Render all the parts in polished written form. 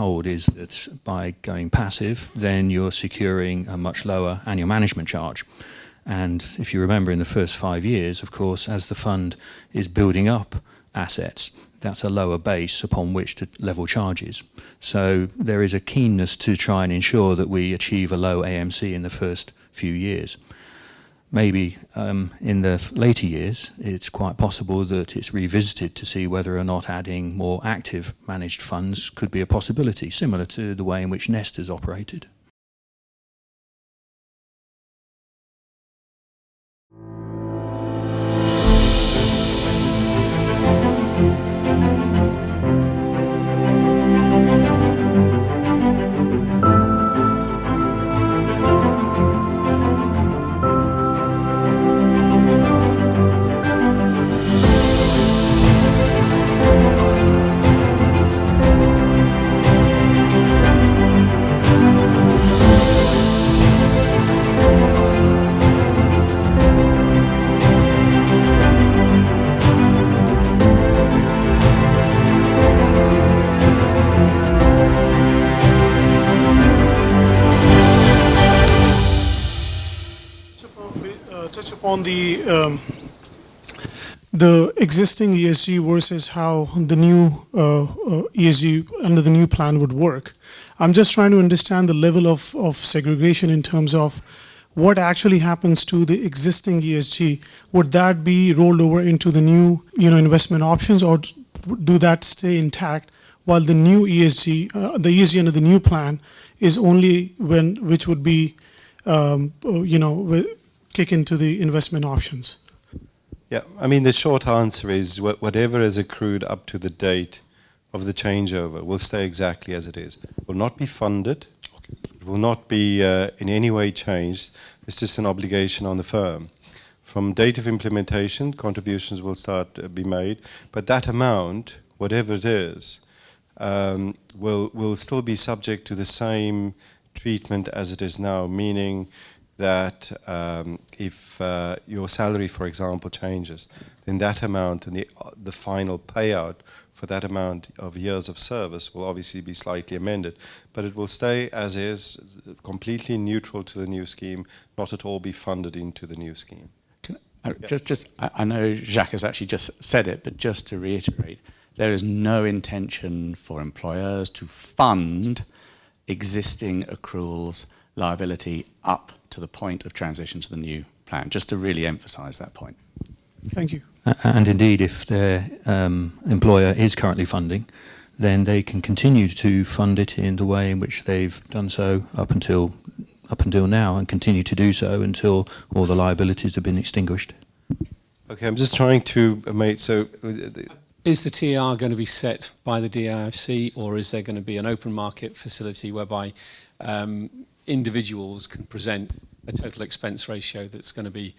hold is that by going passive, then you're securing a much lower annual management charge. And if you remember, in the first 5 years, of course, as the fund is building up assets, that's a lower base upon which to level charges. So there is a keenness to try and ensure that we achieve a low AMC in the first few years. Maybe in the later years, it's quite possible that it's revisited to see whether or not adding more active managed funds could be a possibility, similar to the way in which Nest has operated. Touch upon the existing ESG versus how the new ESG under the new plan would work. I'm just trying to understand the level of segregation in terms of what actually happens to the existing ESG. Would that be rolled over into the new investment options, or do that stay intact while the new ESG, the ESG under the new plan, is only which would be kick into the investment options? Yeah, I mean, the short answer is whatever is accrued up to the date of the changeover will stay exactly as it is. It will not be funded. Okay. It will not be in any way changed. It's just an obligation on the firm. From date of implementation, contributions will start to be made, but that amount, whatever it is, will still be subject to the same treatment as it is now, meaning that if your salary, for example, changes, then that amount and the final payout for that amount of years of service will obviously be slightly amended, but it will stay as is, completely neutral to the new scheme, not at all be funded into the new scheme. I know Jacques has actually just said it, but just to reiterate, there is no intention for employers to fund existing accruals liability up to the point of transition to the new plan, just to really emphasise that point. Thank you. And indeed, if their employer is currently funding, then they can continue to fund it in the way in which they've done so up until now, and continue to do so until all the liabilities have been extinguished. Okay, I'm just trying to make so. Is the TR going to be set by the DIFC, or is there going to be an open market facility whereby individuals can present a total expense ratio that's going to be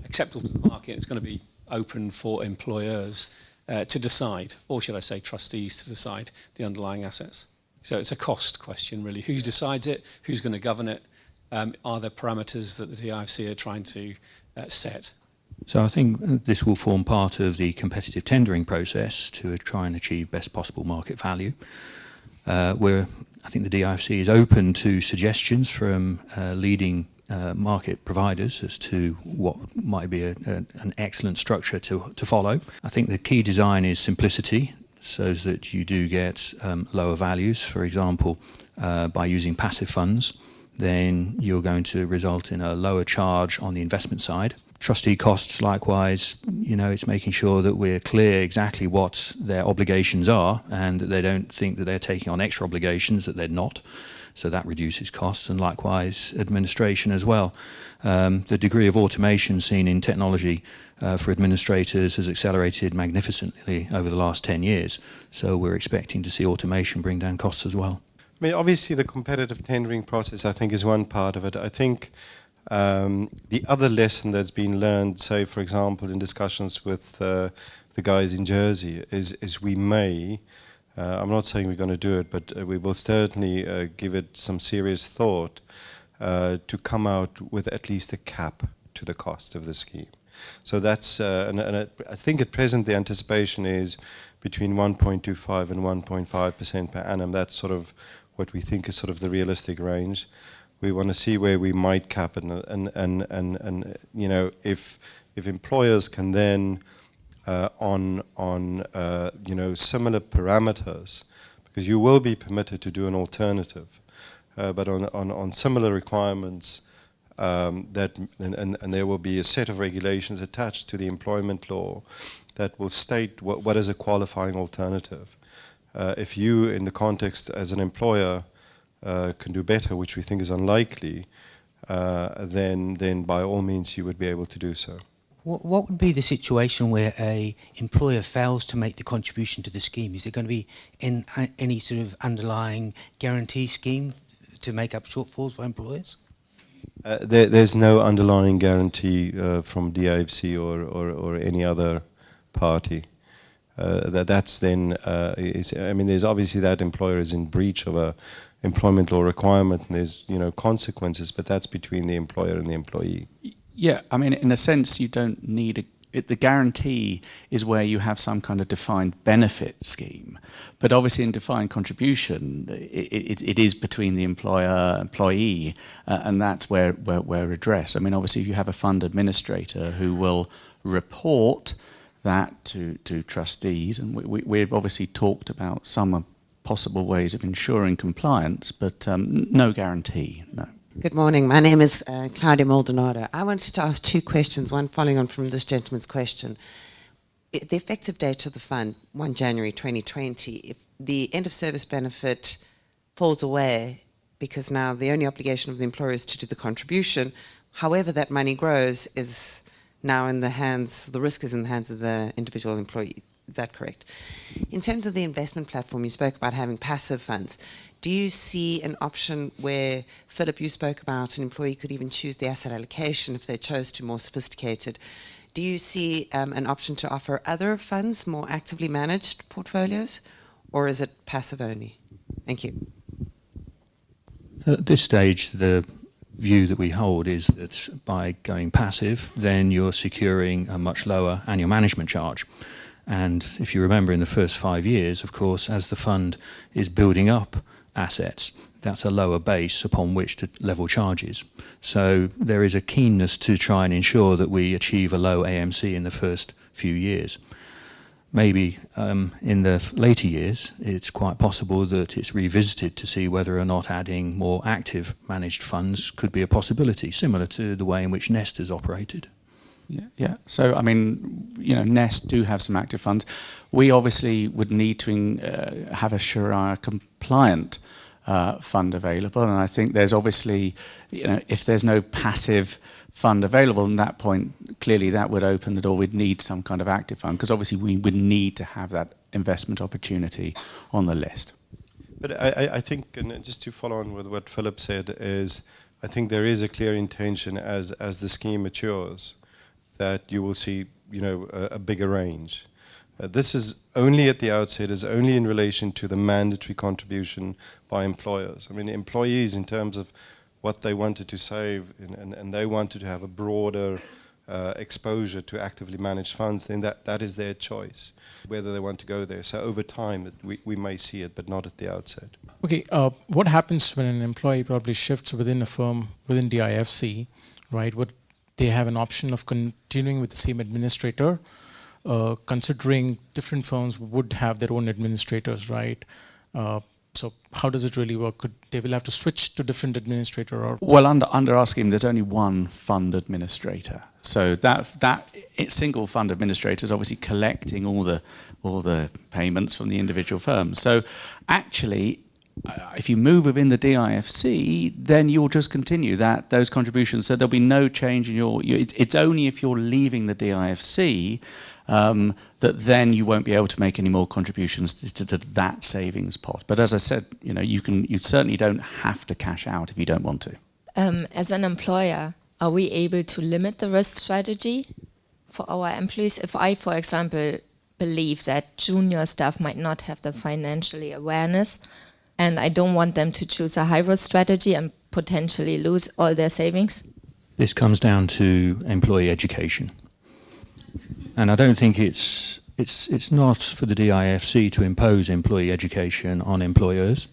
acceptable to the market? It's going to be open for employers to decide, or should I say trustees to decide, the underlying assets. So it's a cost question, really. Who decides it? Who's going to govern it? Are there parameters that the DIFC are trying to set? So I think this will form part of the competitive tendering process to try and achieve best possible market value. I think the DIFC is open to suggestions from leading market providers as to what might be an excellent structure to follow. I think the key design is simplicity, so that you do get lower values. For example, by using passive funds, then you're going to result in a lower charge on the investment side. Trustee costs, likewise, it's making sure that we're clear exactly what their obligations are, and that they don't think that they're taking on extra obligations that they're not. So that reduces costs, and likewise administration as well. The degree of automation seen in technology for administrators has accelerated magnificently over the last 10 years. So we're expecting to see automation bring down costs as well. I mean, obviously the competitive tendering process, I think, is one part of it. I think the other lesson that's been learned, say, for example, in discussions with the guys in Jersey, is we may, I'm not saying we're going to do it, but we will certainly give it some serious thought to come out with at least a cap to the cost of the scheme. So that's, and I think at present the anticipation is between 1.25 and 1.5% per annum. That's sort of what we think is sort of the realistic range. We want to see where we might cap it, and you know, if employers can then on you know, similar parameters, because you will be permitted to do an alternative, but on similar requirements, that and there will be a set of regulations attached to the employment law that will state what is a qualifying alternative. If you, in the context as an employer, can do better, which we think is unlikely, then by all means you would be able to do so. What would be the situation where a employer fails to make the contribution to the scheme? Is there going to be any sort of underlying guarantee scheme to make up shortfalls by employers? There's no underlying guarantee from DIFC or any other party. That's then, I mean, there's obviously that employer is in breach of a employment law requirement, and there's, you know, consequences, but that's between the employer and the employee. Yeah, I mean, in a sense, you don't need the guarantee is where you have some kind of defined benefit scheme. But obviously in defined contribution, it is between the employee, and that's where redress. I mean, obviously if you have a fund administrator who will report that to trustees, and we've obviously talked about some possible ways of ensuring compliance, but no guarantee, no. Good morning. My name is Claudia Maldonado. I wanted to ask two questions, one following on from this gentleman's question. The effective date of the fund, 1 January 2020, if the end of service benefit falls away because now the only obligation of the employer is to do the contribution, however that money grows is now in the hands, the risk is in the hands of the individual employee. Is that correct? In terms of the investment platform, you spoke about having passive funds. Do you see an option where, Philip, you spoke about an employee could even choose the asset allocation if they chose to more sophisticated. Do you see an option to offer other funds, more actively managed portfolios, or is it passive only? Thank you. At this stage, the view that we hold is that by going passive, then you're securing a much lower annual management charge. And if you remember, in the first 5 years, of course, as the fund is building up assets, that's a lower base upon which to level charges. So there is a keenness to try and ensure that we achieve a low AMC in the first few years. Maybe in the later years, it's quite possible that it's revisited to see whether or not adding more active managed funds could be a possibility, similar to the way in which Nest has operated. Yeah. So, I mean, you know, Nest do have some active funds. We obviously would need to have a Sharia compliant fund available, and I think there's obviously, you know, if there's no passive fund available at that point, clearly that would open the door. We'd need some kind of active fund, because obviously we would need to have that investment opportunity on the list. But I think, and just to follow on with what Philip said, is I think there is a clear intention as the scheme matures that you will see, you know, a bigger range. This is only at the outset, is only in relation to the mandatory contribution by employers. I mean, employees, in terms of what they wanted to save, and they wanted to have a broader exposure to actively managed funds, then that is their choice, whether they want to go there. So over time, we may see it, but not at the outset. Okay, what happens when an employee probably shifts within a firm, within DIFC, right? Would they have an option of continuing with the same administrator? Considering different firms would have their own administrators, right? So how does it really work? They will have to switch to different administrator, or? Well, under our scheme, there's only one fund administrator. So that single fund administrator is obviously collecting all the payments from the individual firms. So actually, if you move within the DIFC, then you'll just continue those contributions. So there'll be no change in it's only if you're leaving the DIFC that then you won't be able to make any more contributions to that savings pot. But as I said, you know, you certainly don't have to cash out if you don't want to. As an employer, are we able to limit the risk strategy for our employees? If I, for example, believe that junior staff might not have the financially awareness, and I don't want them to choose a high-risk strategy and potentially lose all their savings? This comes down to employee education. And I don't think it's it's not for the DIFC to impose employee education on employers,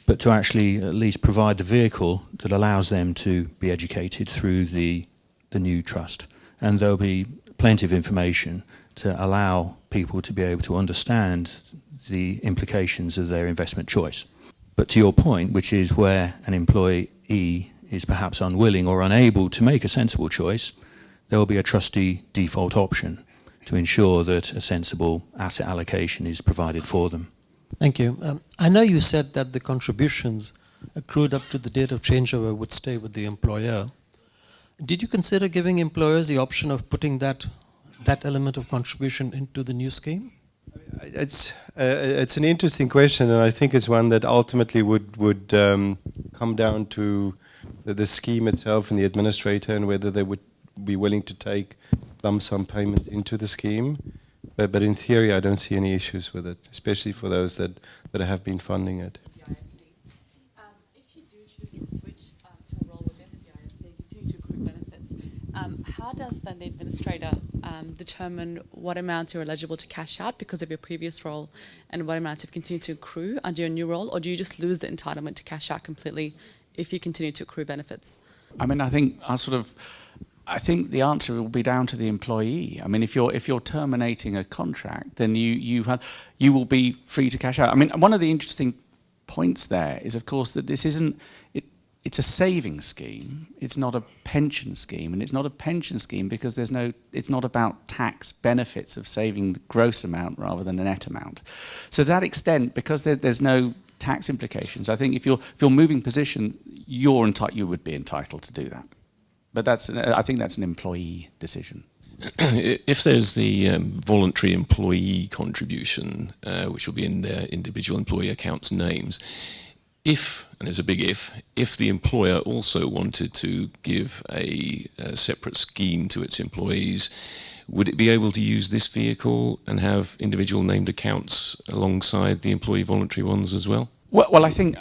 but to actually at least provide the vehicle that allows them to be educated through the new trust. And there'll be plenty of information to allow people to be able to understand the implications of their investment choice. But to your point, which is where an employee is perhaps unwilling or unable to make a sensible choice, there will be a trustee default option to ensure that a sensible asset allocation is provided for them. Thank you. I know you said that the contributions accrued up to the date of changeover would stay with the employer. Did you consider giving employers the option of putting that element of contribution into the new scheme? It's an interesting question, and I think it's one that ultimately would come down to the scheme itself and the administrator, and whether they would be willing to take lump sum payments into the scheme. But in theory, I don't see any issues with it, especially for those that have been funding it. If you do choose to switch to a role within the DIFC, continue to accrue benefits, how does then the administrator determine what amount you're eligible to cash out because of your previous role and what amounts you've continued to accrue under your new role? Or do you just lose the entitlement to cash out completely if you continue to accrue benefits? I mean, I think the answer will be down to the employee. I mean, if you're terminating a contract, then you will be free to cash out. I mean, one of the interesting points there is, of course, that this isn't. It's a savings scheme. It's not a pension scheme, and it's not a pension scheme because it's not about tax benefits of saving the gross amount rather than the net amount. So to that extent, because there's no tax implications, I think if you're moving position, you would be entitled to do that. But I think that's an employee decision. If there's the voluntary employee contribution, which will be in their individual employee accounts names, if, and there's a big if the employer also wanted to give a separate scheme to its employees, would it be able to use this vehicle and have individual named accounts alongside the employee voluntary ones as well? Well, I think,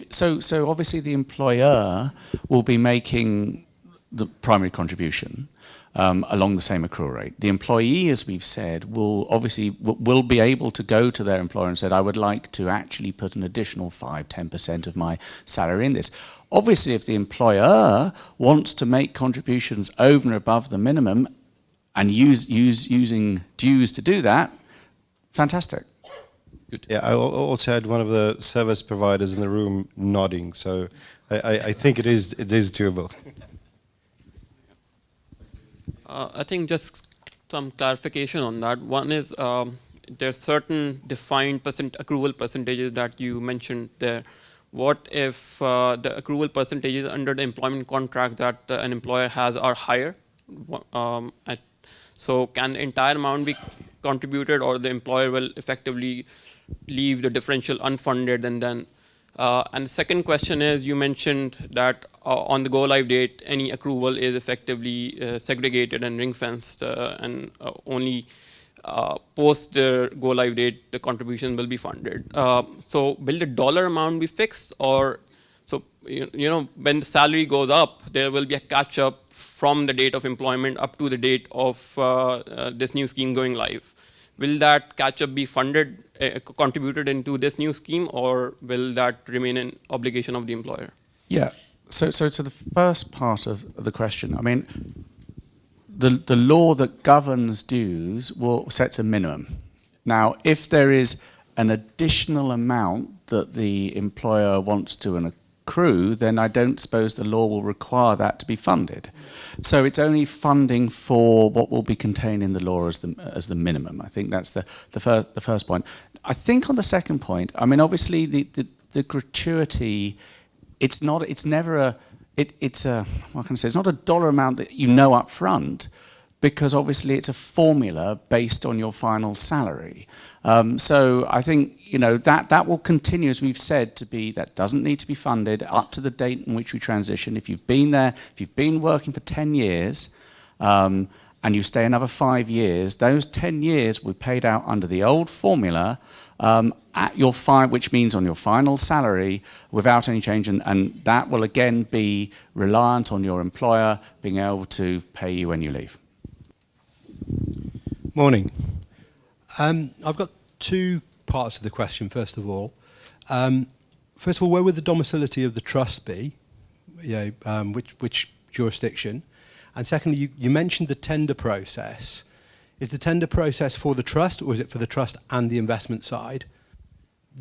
so obviously the employer will be making the primary contribution along the same accrual rate. The employee, as we've said, will be able to go to their employer and say, I would like to actually put an additional 5-10% of my salary in this. Obviously, if the employer wants to make contributions over and above the minimum and using dues to do that, fantastic. Good. Yeah, I also had one of the service providers in the room nodding, so I think it is doable. I think just some clarification on that. One is there's certain defined accrual percentages that you mentioned there. What if the accrual percentages under the employment contract that an employer has are higher? So can the entire amount be contributed, or the employer will effectively leave the differential unfunded? And then, and the second question is, you mentioned that on the go-live date, any accrual is effectively segregated and ring-fenced, and only post the go-live date, the contribution will be funded. So will the dollar amount be fixed, or so when the salary goes up, there will be a catch-up from the date of employment up to the date of this new scheme going live? Will that catch-up be funded, contributed into this new scheme, or will that remain an obligation of the employer? Yeah. So to the first part of the question, I mean, the law that governs dues sets a minimum. Now, if there is an additional amount that the employer wants to accrue, then I don't suppose the law will require that to be funded. So it's only funding for what will be contained in the law as the minimum. I think that's the first point. I think on the second point, I mean, obviously the gratuity, it's not a dollar amount that you know up front, because obviously it's a formula based on your final salary. So I think that will continue, as we've said, to be, that doesn't need to be funded up to the date in which we transition. If you've been there, if you've been working for 10 years, and you stay another 5 years, those 10 years will be paid out under the old formula at your which means on your final salary without any change, and that will again be reliant on your employer being able to pay you when you leave. Morning. I've got two parts of the question, first of all. First of all, where would the domicility of the trust be? Which jurisdiction? And secondly, you mentioned the tender process. Is the tender process for the trust, or is it for the trust and the investment side?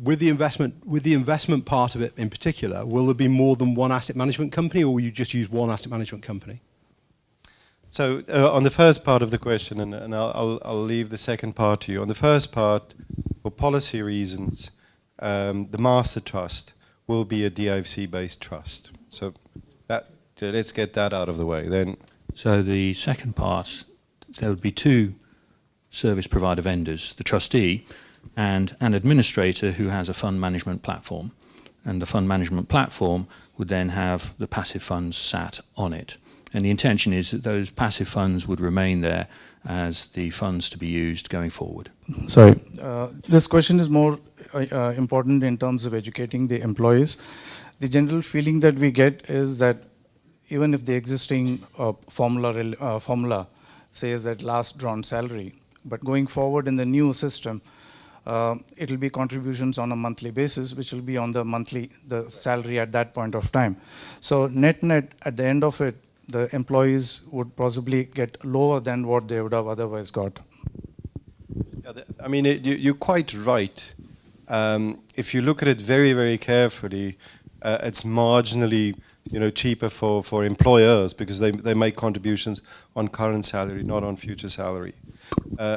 With the investment part of it in particular, will there be more than one asset management company, or will you just use one asset management company? So on the first part of the question, and I'll leave the second part to you. On the first part, for policy reasons, the master trust will be a DIFC-based trust. So let's get that out of the way. Then, so the second part, there would be two service provider vendors, the trustee and an administrator who has a fund management platform. And the fund management platform would then have the passive funds sat on it. And the intention is that those passive funds would remain there as the funds to be used going forward. Sorry, this question is more important in terms of educating the employees. The general feeling that we get is that even if the existing formula says that last drawn salary, but going forward in the new system, it will be contributions on a monthly basis, which will be on the salary at that point of time. So net, at the end of it, the employees would possibly get lower than what they would have otherwise got. Yeah, I mean, you're quite right. If you look at it very, very carefully, it's marginally, cheaper for employers because they make contributions on current salary, not on future salary.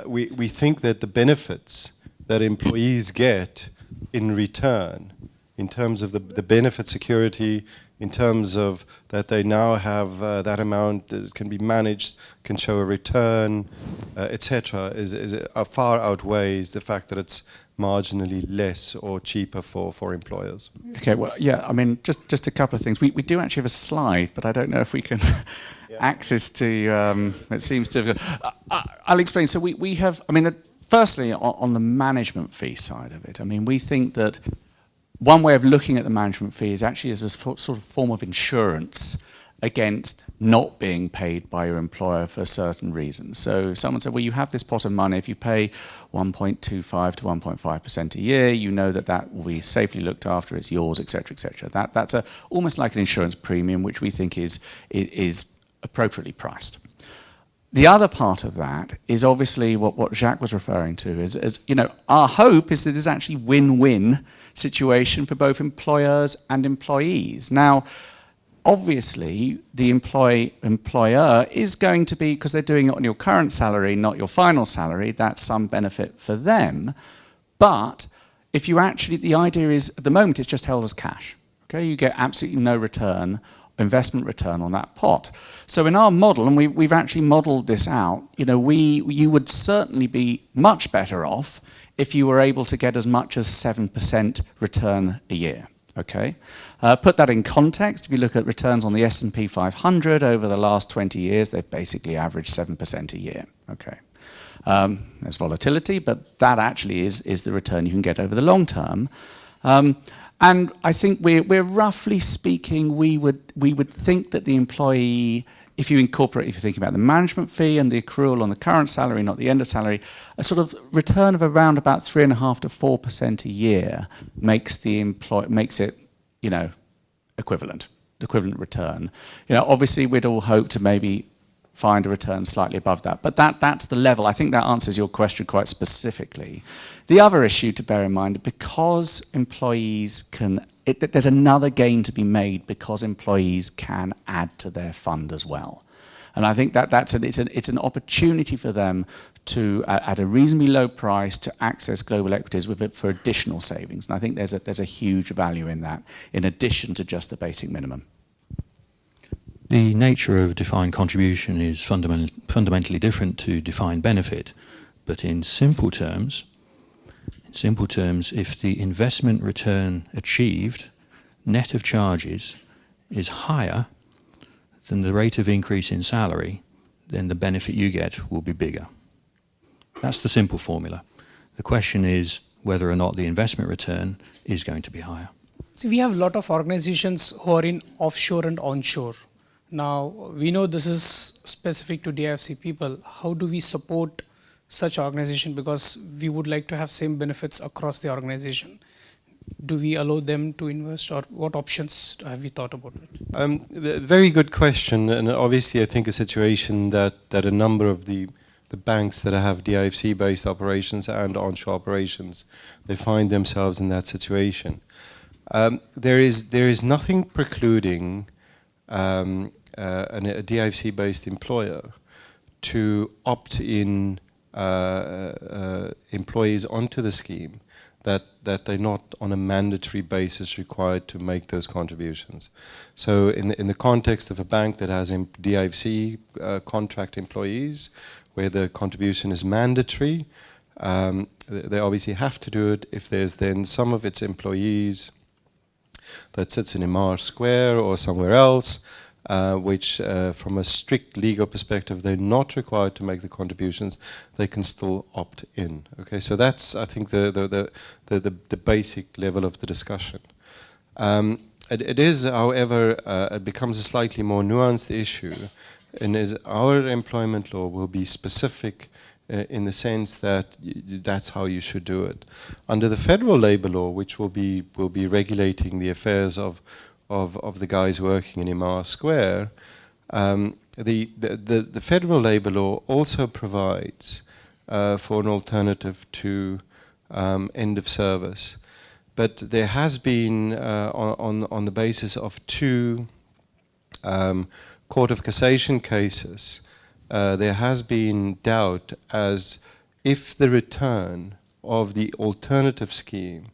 We think that the benefits that employees get in return, in terms of the benefit security, in terms of that they now have that amount that can be managed, can show a return, etc., is far outweighs the fact that it's marginally less or cheaper for employers. Okay, well, yeah, I mean, just a couple of things. We do actually have a slide, but I don't know if we can access to, it seems to have, I'll explain. So we have, I mean, firstly, on the management fee side of it, I mean, we think that one way of looking at the management fee is actually as a sort of form of insurance against not being paid by your employer for certain reasons. So someone said, well, you have this pot of money. If you pay 1.25 to 1.5% a year, you know that will be safely looked after, it's yours, etc., etc. That's almost like an insurance premium, which we think is appropriately priced. The other part of that is obviously what Jacques was referring to is our hope is that there's actually win-win situation for both employers and employees. Now, obviously, the employer is going to be, because they're doing it on your current salary, not your final salary, that's some benefit for them. But if you actually, the idea is, at the moment, it's just held as cash. Okay, you get absolutely no return, investment return on that pot. So in our model, and we've actually modeled this out, you would certainly be much better off if you were able to get as much as 7% return a year. Okay, put that in context. If you look at returns on the S&P 500 over the last 20 years, they've basically averaged 7% a year. Okay, there's volatility, but that actually is the return you can get over the long term. And I think we're roughly speaking, we would think that the employee, if you think about the management fee and the accrual on the current salary, not the end of salary, a sort of return of around about 3.5% to 4% a year makes it, equivalent return. Obviously we'd all hope to maybe find a return slightly above that, but that's the level. I think that answers your question quite specifically. The other issue to bear in mind, because employees there's another gain to be made because employees can add to their fund as well. And I think it's an opportunity for them to, at a reasonably low price, to access global equities with it for additional savings. And I think there's a huge value in that, in addition to just the basic minimum. The nature of defined contribution is fundamentally different to defined benefit, but in simple terms, if the investment return achieved, net of charges, is higher than the rate of increase in salary, then the benefit you get will be bigger. That's the simple formula. The question is whether or not the investment return is going to be higher. So we have a lot of organizations who are in offshore and onshore. Now, we know this is specific to DIFC people. How do we support such organization because we would like to have same benefits across the organization? Do we allow them to invest, or what options have we thought about it? Very good question, and obviously I think a situation that a number of the banks that have DIFC-based operations and onshore operations, they find themselves in that situation. There is nothing precluding a DIFC-based employer to opt in employees onto the scheme that they're not on a mandatory basis required to make those contributions. So in the context of a bank that has DIFC contract employees, where the contribution is mandatory, they obviously have to do it. If there's then some of its employees that sits in Imar Square or somewhere else, which from a strict legal perspective, they're not required to make the contributions, they can still opt in. Okay, so that's, I think, the basic level of the discussion. It is, however, it becomes a slightly more nuanced issue, and our employment law will be specific in the sense that that's how you should do it. Under the federal labor law, which will be regulating the affairs of the guys working in Imar Square, the federal labor law also provides for an alternative to end of service. But there has been, on the basis of two Court of Cassation cases, there has been doubt as if the return of the alternative scheme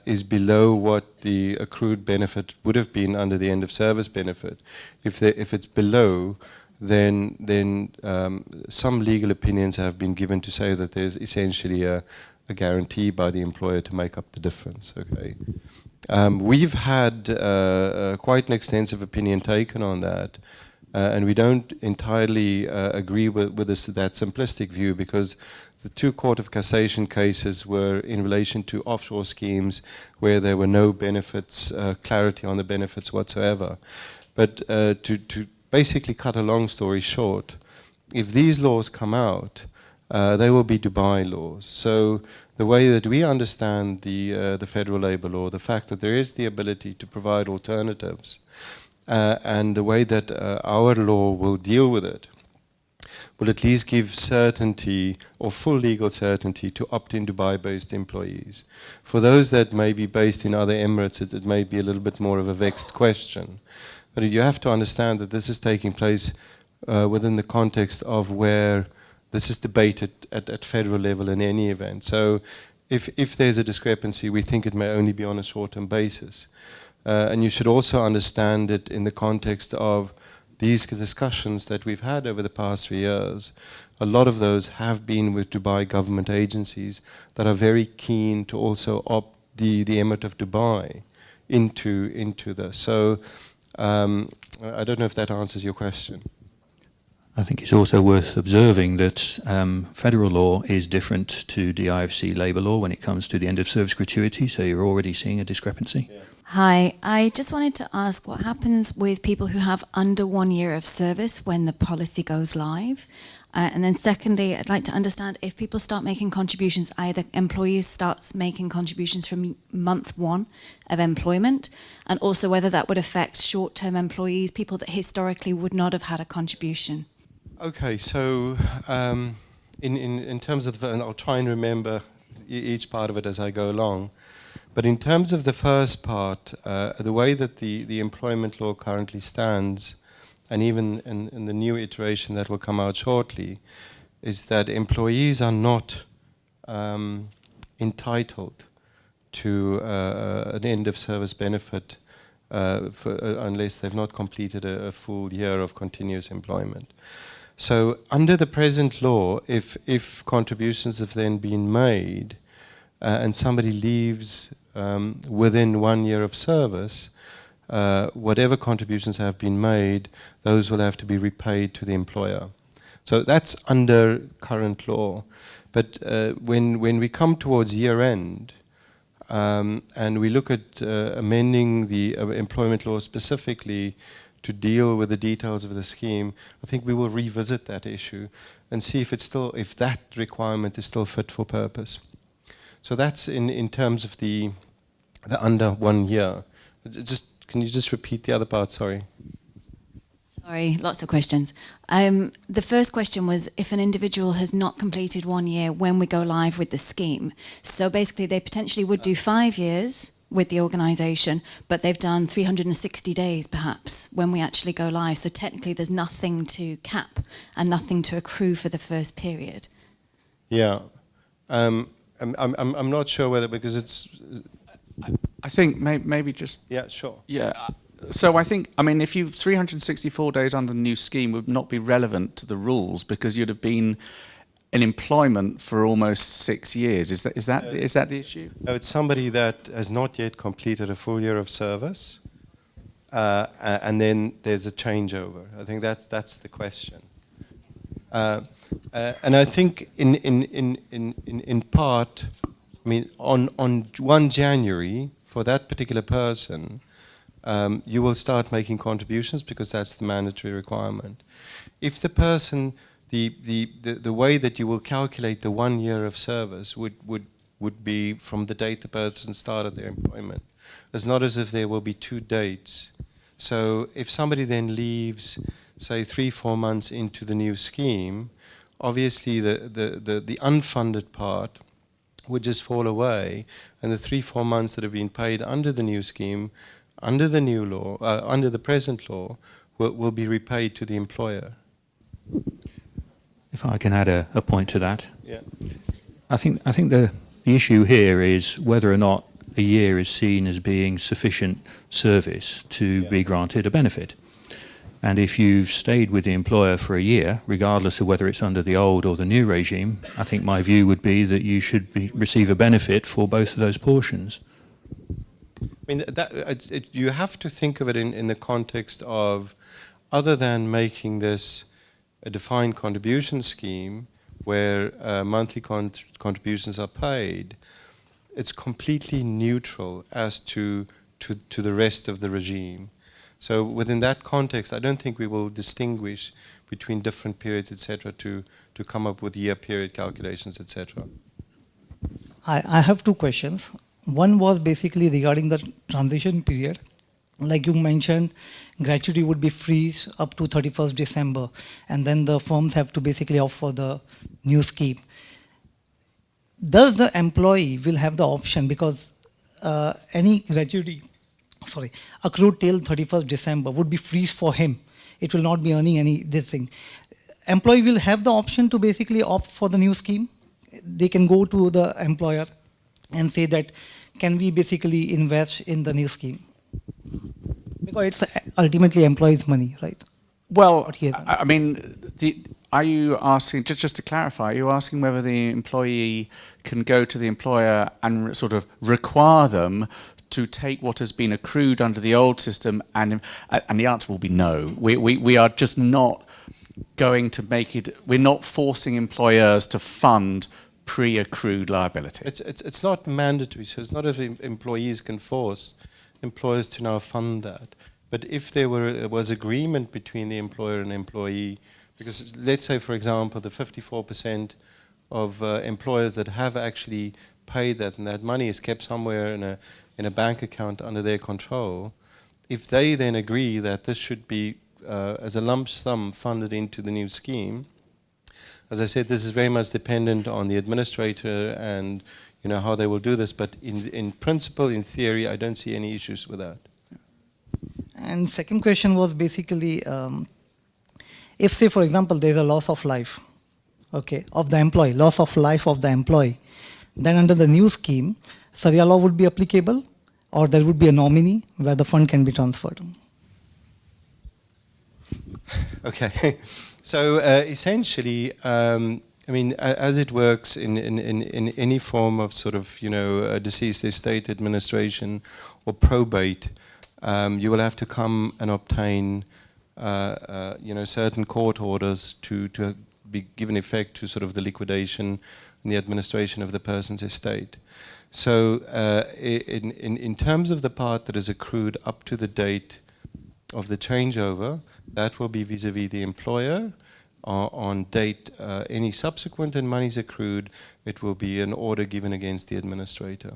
is below what the accrued benefit would have been under the end of service benefit. If it's below, then some legal opinions have been given to say that there's essentially a guarantee by the employer to make up the difference. Okay, we've had quite an extensive opinion taken on that, and we don't entirely agree with that simplistic view, because the two Court of Cassation cases were in relation to offshore schemes where there were no benefits, clarity on the benefits whatsoever. But to basically cut a long story short, if these laws come out, they will be Dubai laws. So the way that we understand the federal labor law, the fact that there is the ability to provide alternatives, and the way that our law will deal with it, will at least give certainty or full legal certainty to opt-in Dubai-based employees. For those that may be based in other Emirates, it may be a little bit more of a vexed question. But you have to understand that this is taking place within the context of where this is debated at federal level in any event. So if there's a discrepancy, we think it may only be on a short-term basis. And you should also understand it in the context of these discussions that we've had over the past 3 years. A lot of those have been with Dubai government agencies that are very keen to also opt the Emirate of Dubai into this. So I don't know if that answers your question. I think it's also worth observing that federal law is different to DIFC labour law when it comes to the end of service gratuity, so you're already seeing a discrepancy. Yeah. Hi, I just wanted to ask what happens with people who have under 1 year of service when the policy goes live? And then secondly, I'd like to understand if people start making contributions, either employees starts making contributions from month 1 of employment, and also whether that would affect short-term employees, people that historically would not have had a contribution. Okay, so in terms of, and I'll try and remember each part of it as I go along, but in terms of the first part, the way that the employment law currently stands, and even in the new iteration that will come out shortly, is that employees are not entitled to an end of service benefit unless they've not completed a full year of continuous employment. So under the present law, if contributions have then been made and somebody leaves within 1 year of service, whatever contributions have been made, those will have to be repaid to the employer. So that's under current law. But when we come towards year end, and we look at amending the employment law specifically to deal with the details of the scheme, I think we will revisit that issue and see if that requirement is still fit for purpose. So that's in terms of the under 1 year. Can you just repeat the other part? Sorry. Sorry, lots of questions. The first question was if an individual has not completed 1 year when we go live with the scheme. So basically they potentially would do 5 years with the organisation, but they've done 360 days perhaps when we actually go live. So technically there's nothing to cap and nothing to accrue for the first period. Yeah. I'm not sure whether, because it's... I think maybe just... Yeah, sure. Yeah. So I think, I mean, if you 364 days under the new scheme would not be relevant to the rules because you'd have been in employment for almost 6 years. Is that the issue? No, it's somebody that has not yet completed a full year of service, and then there's a changeover. I think that's the question. And I think in part, I mean, on 1 January for that particular person, you will start making contributions because that's the mandatory requirement. If the person, the way that you will calculate the 1 year of service would be from the date the person started their employment. It's not as if there will be 2 dates. So if somebody then leaves, say 3-4 months into the new scheme, obviously the unfunded part would just fall away, and the 3-4 months that have been paid under the new scheme, under the new law, under the present law, will be repaid to the employer. If I can add a point to that. Yeah. I think the issue here is whether or not a year is seen as being sufficient service to be granted a benefit. And if you've stayed with the employer for a year, regardless of whether it's under the old or the new regime, I think my view would be that you should receive a benefit for both of those portions. I mean, you have to think of it in the context of, other than making this a defined contribution scheme where monthly contributions are paid, it's completely neutral as to the rest of the regime. So within that context, I don't think we will distinguish between different periods, etc., to come up with year period calculations, etc. I have 2 questions. One was basically regarding the transition period. Like you mentioned, gratuity would be freeze up to 31st December, and then the firms have to basically opt for the new scheme. Does the employee will have the option, because any gratuity, accrued till 31st December would be freeze for him. It will not be earning any this thing. Employee will have the option to basically opt for the new scheme. They can go to the employer and say that, can we basically invest in the new scheme? Because it's ultimately employee's money, right? Well, I mean, are you asking, just to clarify, are you asking whether the employee can go to the employer and sort of require them to take what has been accrued under the old system, and the answer will be no. We are just not going to make it, we're not forcing employers to fund pre-accrued liability. It's not mandatory, so it's not as if employees can force employers to now fund that. But if there was agreement between the employer and employee, because let's say, for example, the 54% of employers that have actually paid that, and that money is kept somewhere in a bank account under their control, if they then agree that this should be as a lump sum funded into the new scheme, as I said, this is very much dependent on the administrator and how they will do this, but in principle, in theory, I don't see any issues with that. And second question was basically, if say, for example, there's a loss of life, of the employee, loss of life of the employee, then under the new scheme, Sharia law would be applicable, or there would be a nominee where the fund can be transferred. Okay, so essentially, I mean, as it works in any form of sort of, a deceased estate administration or probate, you will have to come and obtain, certain court orders to be given effect to sort of the liquidation and the administration of the person's estate. So in terms of the part that is accrued up to the date the changeover, that will be vis-à-vis the employer. On date any subsequent and monies accrued, it will be an order given against the administrator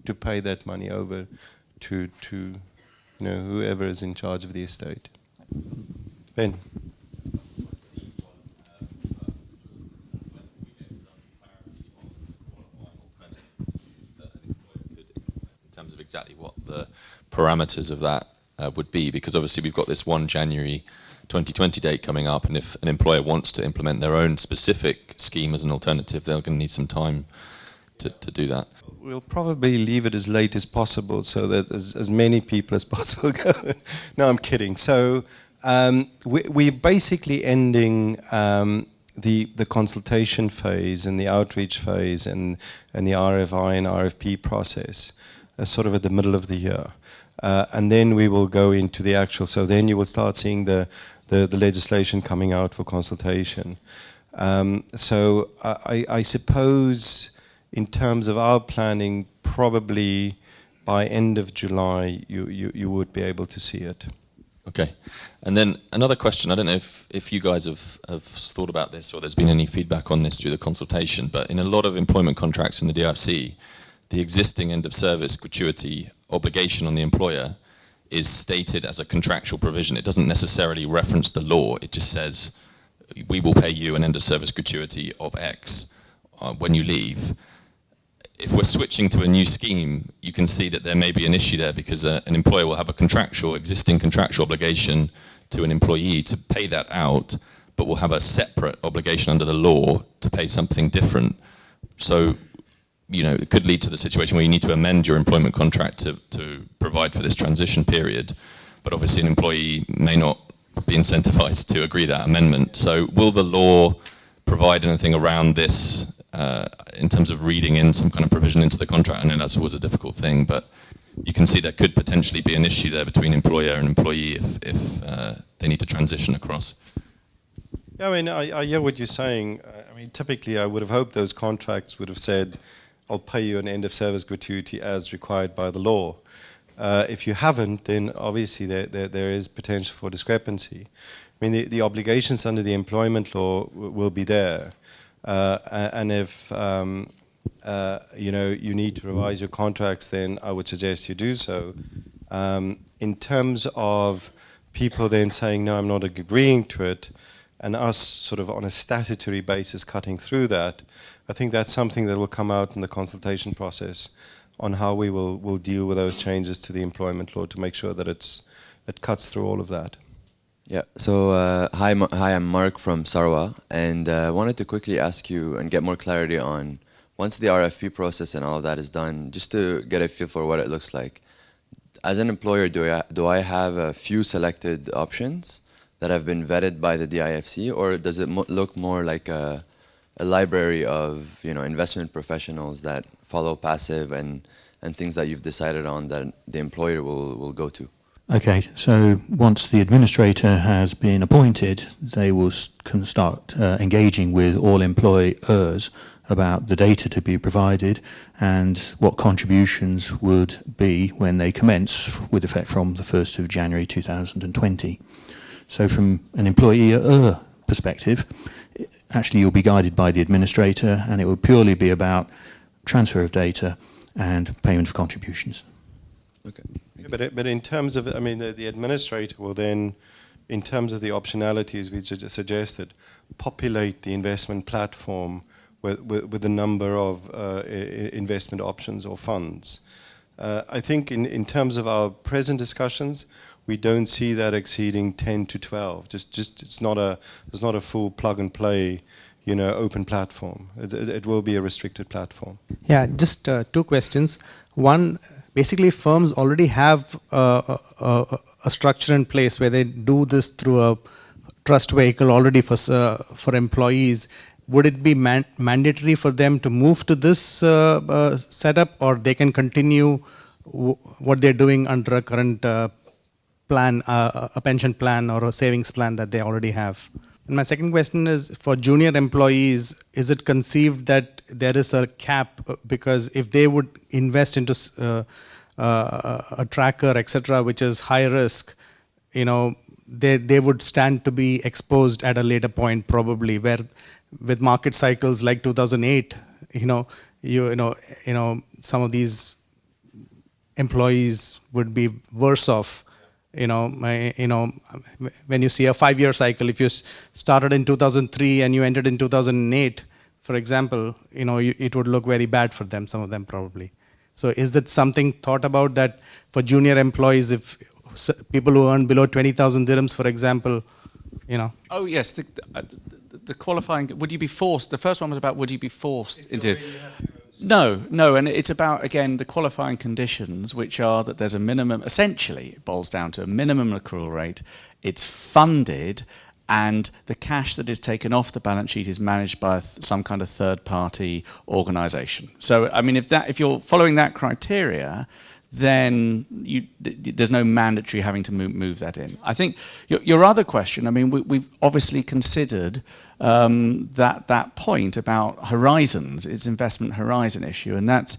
to pay that money over to whoever is in charge of the estate. Ben. In terms of exactly what the parameters of that would be, because obviously we've got this 1 January 2020 date coming up, and if an employer wants to implement their own specific scheme as an alternative, they're going to need some time to do that. We'll probably leave it as late as possible so that as many people as possible go. No, I'm kidding. So we're basically ending the consultation phase and the outreach phase and the RFI and RFP process sort of at the middle of the year. And then we will go into the actual, so then you will start seeing the legislation coming out for consultation. So I suppose in terms of our planning, probably by end of July, you would be able to see it. Okay. And then another question, I don't know if you guys have thought about this or there's been any feedback on this through the consultation, but in a lot of employment contracts in the DIFC, the existing end of service gratuity obligation on the employer is stated as a contractual provision. It doesn't necessarily reference the law. It just says, we will pay you an end of service gratuity of X when you leave. If we're switching to a new scheme, you can see that there may be an issue there because an employer will have a existing contractual obligation to an employee to pay that out, but will have a separate obligation under the law to pay something different. So, it could lead to the situation where you need to amend your employment contract to provide for this transition period, but obviously an employee may not be incentivized to agree that amendment. So will the law provide anything around this in terms of reading in some kind of provision into the contract? I know that's always a difficult thing, but you can see there could potentially be an issue there between employer and employee if they need to transition across. Yeah, I mean, I hear what you're saying. I mean, typically I would have hoped those contracts would have said, I'll pay you an end of service gratuity as required by the law. If you haven't, then obviously there is potential for discrepancy. I mean, the obligations under the employment law will be there. And if you need to revise your contracts, then I would suggest you do so. In terms of people then saying, no, I'm not agreeing to it, and us sort of on a statutory basis cutting through that, I think that's something that will come out in the consultation process on how we will deal with those changes to the employment law to make sure that it cuts through all of that. Yeah, so hi, I'm Mark from Sarwa, and I wanted to quickly ask you and get more clarity on, once the RFP process and all of that is done, just to get a feel for what it looks like. As an employer, do I have a few selected options that have been vetted by the DIFC, or does it look more like a library of investment professionals that follow passive and things that you've decided on that the employer will go to? Okay, so once the administrator has been appointed, they will can start engaging with all employers about the data to be provided and what contributions would be when they commence with effect from the 1st of January 2020. So from an employer perspective, actually you'll be guided by the administrator, and it will purely be about transfer of data and payment of contributions. Okay. Yeah, but in terms of, I mean, the administrator will then, in terms of the optionalities we suggested, populate the investment platform with a number of investment options or funds. I think in terms of our present discussions, we don't see that exceeding 10 to 12. It's not a full plug and play, open platform. It will be a restricted platform. Yeah, just two questions. One, basically firms already have a structure in place where they do this through a trust vehicle already for employees. Would it be mandatory for them to move to this setup, or they can continue what they're doing under a current plan, a pension plan or a savings plan that they already have? And my second question is, for junior employees, is it conceived that there is a cap? Because if they would invest into a tracker, etc., which is high risk, they would stand to be exposed at a later point probably, where with market cycles like 2008, some of these employees would be worse off. When you see a 5-year cycle, if you started in 2003 and you ended in 2008, for example, it would look very bad for them, some of them probably. So is that something thought about, that for junior employees, if people who earn below 20,000 dirhams, for example, Oh yes, the qualifying, would you be forced, the first one was about would you be forced into... No, and it's about, again, the qualifying conditions, which are that there's a minimum, essentially it boils down to a minimum accrual rate, it's funded, and the cash that is taken off the balance sheet is managed by some kind of third-party organisation. So, I mean, if you're following that criteria, then there's no mandatory having to move that in. I think your other question, I mean, we've obviously considered that point about horizons, its investment horizon issue, and that's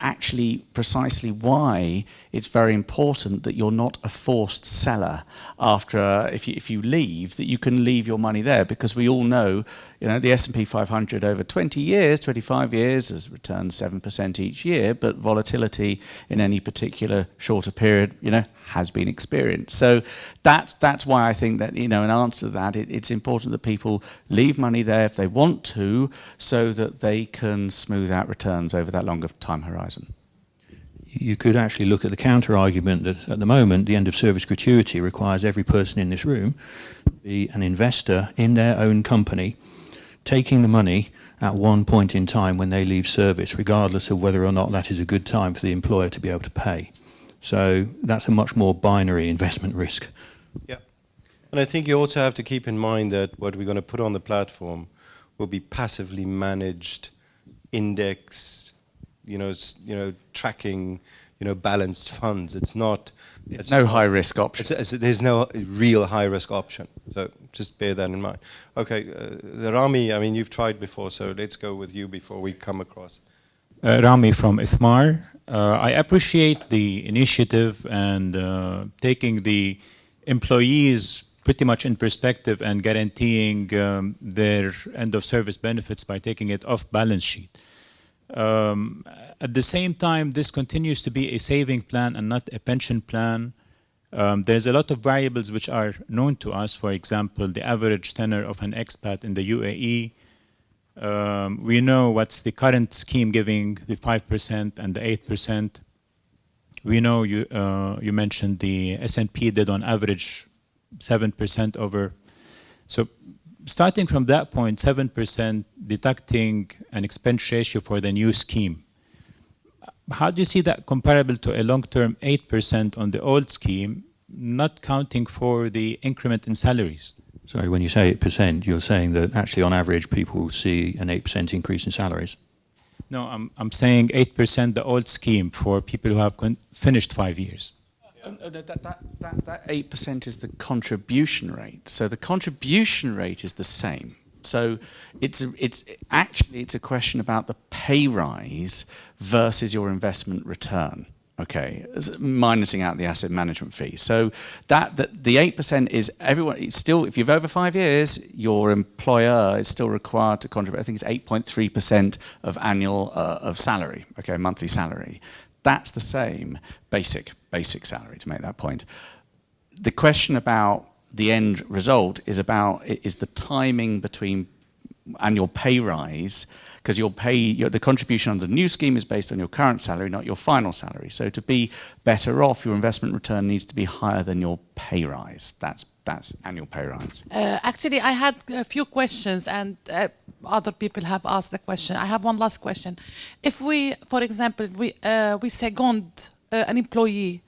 actually precisely why it's very important that you're not a forced seller after, if you leave, that you can leave your money there, because we all know, the S&P 500 over 20 years, 25 years has returned 7% each year, but volatility in any particular shorter period, has been experienced. So that's why I think that, in answer to that, it's important that people leave money there if they want to, so that they can smooth out returns over that longer time horizon. You could actually look at the counter-argument that at the moment the end-of-service gratuity requires every person in this room to be an investor in their own company, taking the money at one point in time when they leave service, regardless of whether or not that is a good time for the employer to be able to pay. So that's a much more binary investment risk. Yeah. And I think you also have to keep in mind that what we're going to put on the platform will be passively managed, indexed, tracking, balanced funds. It's not. It's no high risk option. There's no real high risk option. So just bear that in mind. Okay, Rami, I mean, you've tried before, so let's go with you before we come across. Rami from Ithmar. I appreciate the initiative and taking the employees pretty much in perspective and guaranteeing their end-of-service benefits by taking it off balance sheet. At the same time, this continues to be a saving plan and not a pension plan. There's a lot of variables which are known to us. For example, the average tenure of an expat in the UAE. We know what's the current scheme giving, the 5% and the 8%. We know you mentioned the S&P did on average 7% over. So starting from that point, 7%, deducting an expense ratio for the new scheme. How do you see that comparable to a long-term 8% on the old scheme, not counting for the increment in salaries? Sorry, when you say 8%, you're saying that actually on average people see an 8% increase in salaries? No, I'm saying 8% the old scheme for people who have finished 5 years. That 8% is the contribution rate. So the contribution rate is the same. So it's actually a question about the pay rise versus your investment return. Okay, minusing out the asset management fee. So the 8% is everyone. It's still, if you've over 5 years, your employer is still required to contribute. I think it's 8.3% of annual of salary. Okay, monthly salary. That's the same basic salary, to make that point. The question about the end result is the timing between annual pay rise, because the contribution under the new scheme is based on your current salary, not your final salary. So to be better off, your investment return needs to be higher than your pay rise. That's annual pay rise. Actually, I had a few questions, and other people have asked the question. I have one last question. If we, for example, we second an employee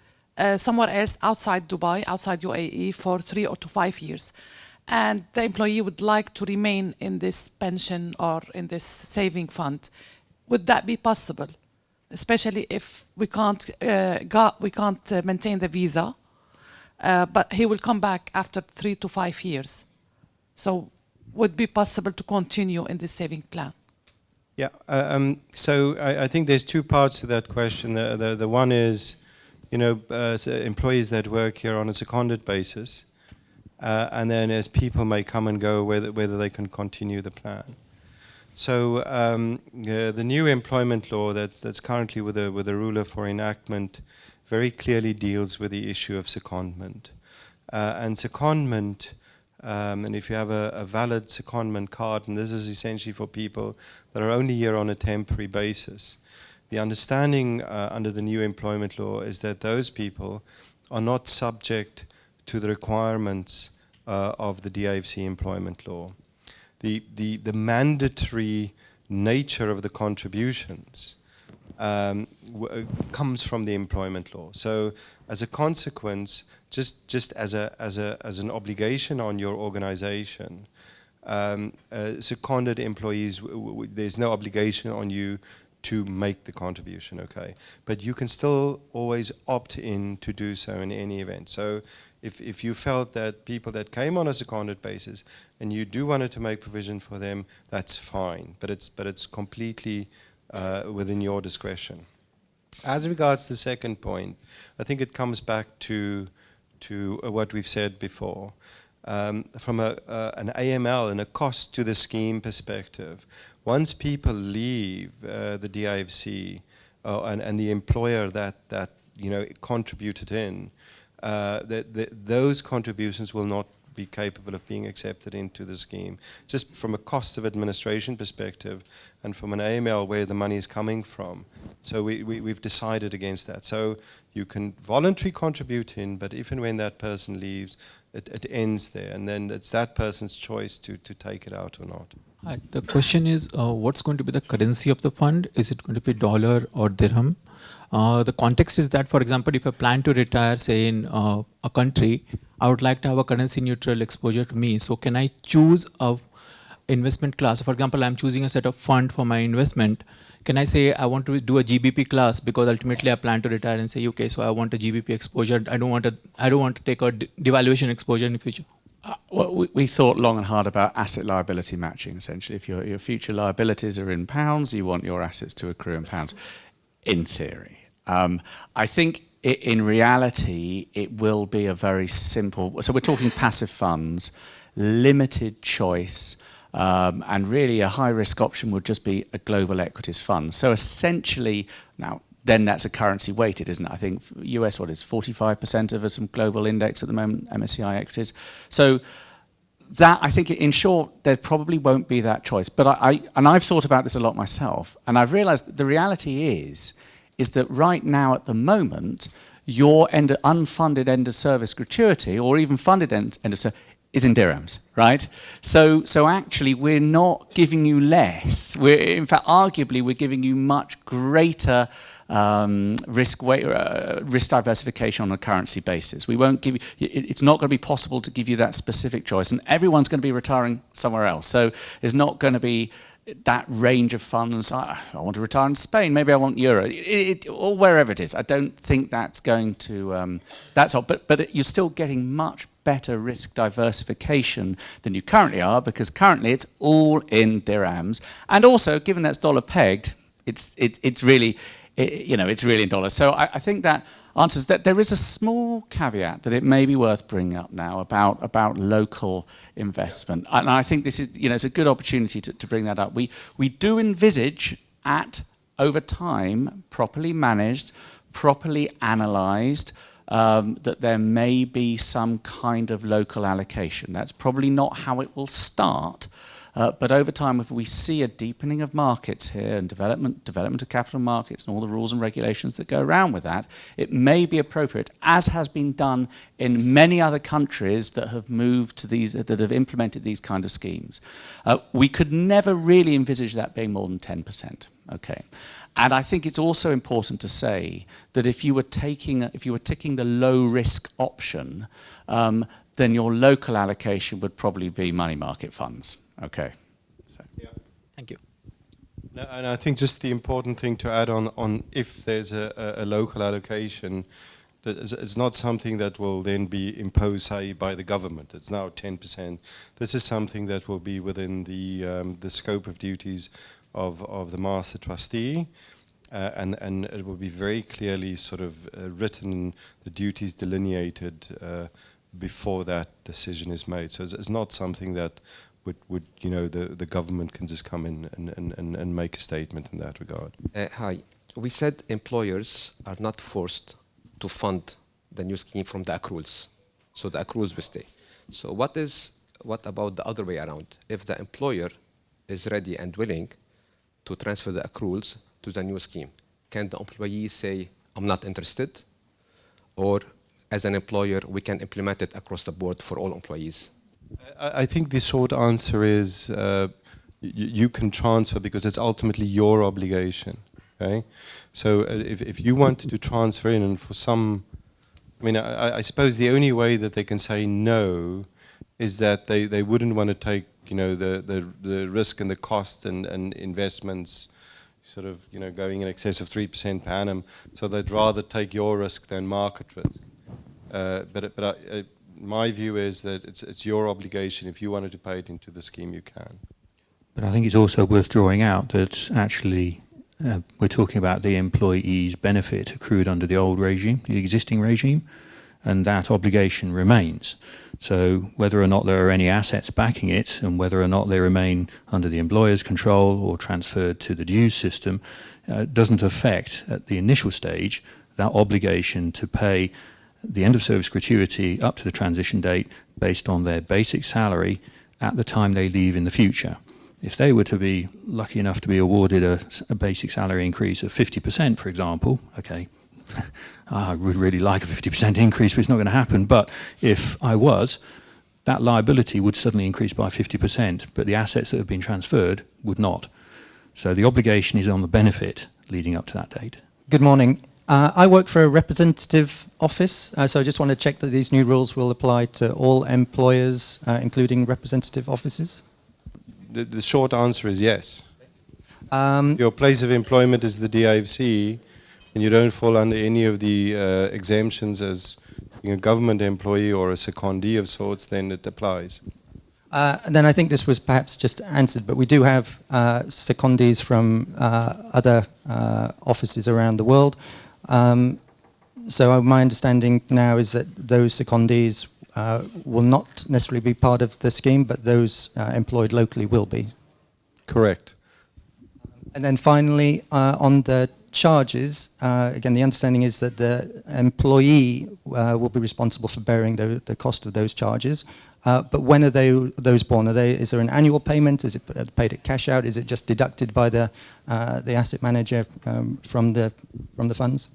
somewhere else outside Dubai, outside UAE for 3 to 5 years, and the employee would like to remain in this pension or in this saving fund, would that be possible? Especially if we can't maintain the visa, but he will come back after 3 to 5 years. So would it be possible to continue in this saving plan? Yeah, so I think there's two parts to that question. The one is employees that work here on a seconded basis, and then as people may come and go, whether they can continue the plan. So the new employment law that's currently with a ruler for enactment very clearly deals with the issue of secondment. And secondment, and if you have a valid secondment card, and this is essentially for people that are only here on a temporary basis, the understanding under the new employment law is that those people are not subject to the requirements of the DIFC employment law. The mandatory nature of the contributions comes from the employment law. So as a consequence, just as an obligation on your organization, seconded employees, there's no obligation on you to make the contribution, okay? But you can still always opt in to do so in any event. So if you felt that people that came on a seconded basis and you do wanted to make provision for them, that's fine. But it's completely within your discretion. As regards the second point, I think it comes back to what we've said before. From an AML and a cost to the scheme perspective, once people leave the DIFC and the employer that contributed in, those contributions will not be capable of being accepted into the scheme. Just from a cost of administration perspective and from an AML where the money is coming from. So we've decided against that. So you can voluntarily contribute in, but if and when that person leaves, it ends there. And then it's that person's choice to take it out or not. Hi. The question is, what's going to be the currency of the fund? Is it going to be dollar or dirham? The context is that, for example, if I plan to retire, say, in a country, I would like to have a currency neutral exposure to me. So can I choose a investment class? For example, I'm choosing a set of fund for my investment. Can I say I want to do a GBP class because ultimately I plan to retire and say, okay, so I want a GBP exposure. I don't want to take a devaluation exposure in the future. Well, we thought long and hard about asset liability matching, essentially. If your future liabilities are in pounds, you want your assets to accrue in pounds, in theory. I think in reality, it will be a very simple, so we're talking passive funds, limited choice, and really a high-risk option would just be a global equities fund. So essentially, now, then that's a currency weighted, isn't it? I think US, what is 45% of some global index at the moment, MSCI equities. So that, I think, in short, there probably won't be that choice. But I've thought about this a lot myself, and I've realized that the reality is that right now at the moment, your unfunded end of service gratuity, or even funded end of service, is in dirhams, right? So actually, we're not giving you less. In fact, arguably, we're giving you much greater risk diversification on a currency basis. We won't give you. It's not going to be possible to give you that specific choice, and everyone's going to be retiring somewhere else. So there's not going to be that range of funds. I want to retire in Spain. Maybe I want euro, or wherever it is. I don't think that's going to. That's all. But you're still getting much better risk diversification than you currently are, because currently it's all in dirhams, and also given that's dollar pegged, it's really it's really in dollars. So I think that answers that. There is a small caveat that it may be worth bringing up now about local investment, and I think this is it's a good opportunity to bring that up. We do envisage over time, properly managed, properly analysed, that there may be some kind of local allocation. That's probably not how it will start, but over time, if we see a deepening of markets here and development of capital markets and all the rules and regulations that go around with that, it may be appropriate, as has been done in many other countries that have moved to these, that have implemented these kind of schemes. We could never really envisage that being more than 10%. Okay. And I think it's also important to say that if you were ticking the low risk option, then your local allocation would probably be money market funds. Okay. So. Yeah. Thank you. No, and I think just the important thing to add on if there's a local allocation, that it's not something that will then be imposed, say, by the government. It's now 10%. This is something that will be within the scope of duties of the master trustee, and it will be very clearly sort of written, the duties delineated before that decision is made. So it's not something that would you know, the government can just come in and make a statement in that regard. Hi. We said employers are not forced to fund the new scheme from the accruals. So the accruals will stay. So what about the other way around? If the employer is ready and willing to transfer the accruals to the new scheme, can the employee say, I'm not interested? Or as an employer, we can implement it across the board for all employees? I think the short answer is you can transfer because it's ultimately your obligation. Okay, so if you want to transfer in, and for some, I mean, I suppose the only way that they can say no is that they wouldn't want to take, you know, the risk and the cost and investments, sort of, you know, going in excess of 3% per annum. So they'd rather take your risk than market risk. My view is that it's your obligation. If you wanted to pay it into the scheme, you can. But I think it's also worth drawing out that actually we're talking about the employee's benefit accrued under the old regime, the existing regime, and that obligation remains. So whether or not there are any assets backing it and whether or not they remain under the employer's control or transferred to the dues system doesn't affect, at the initial stage, that obligation to pay the end of service gratuity up to the transition date based on their basic salary at the time they leave in the future. If they were to be lucky enough to be awarded a basic salary increase of 50%, for example, okay, I would really like a 50% increase, but it's not going to happen. But if I was, that liability would suddenly increase by 50%, but the assets that have been transferred would not. So the obligation is on the benefit leading up to that date. Good morning. I work for a representative office, so I just want to check that these new rules will apply to all employers, including representative offices. The short answer is yes. Your place of employment is the DIFC, and you don't fall under any of the exemptions as being a government employee or a secondee of sorts, then it applies. And then I think this was perhaps just answered, but we do have secondees from other offices around the world. So my understanding now is that those secondees will not necessarily be part of the scheme, but those employed locally will be. Correct. And then finally, on the charges, again, the understanding is that the employee will be responsible for bearing the cost of those charges. But when are those borne? Is there an annual payment? Is it paid at cash out? Is it just deducted by the asset manager from the funds?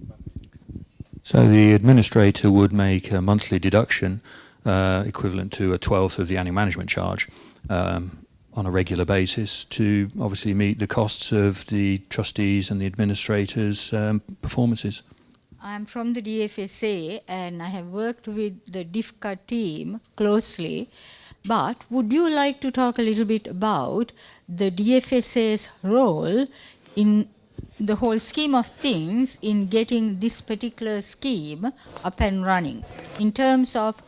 So the administrator would make a monthly deduction equivalent to a 1/12 of the annual management charge on a regular basis to obviously meet the costs of the trustees and the administrators' performances. I'm from the DFSA and I have worked with the DIFC team closely, but would you like to talk a little bit about the DFSA's role in the whole scheme of things in getting this particular scheme up and running, in terms of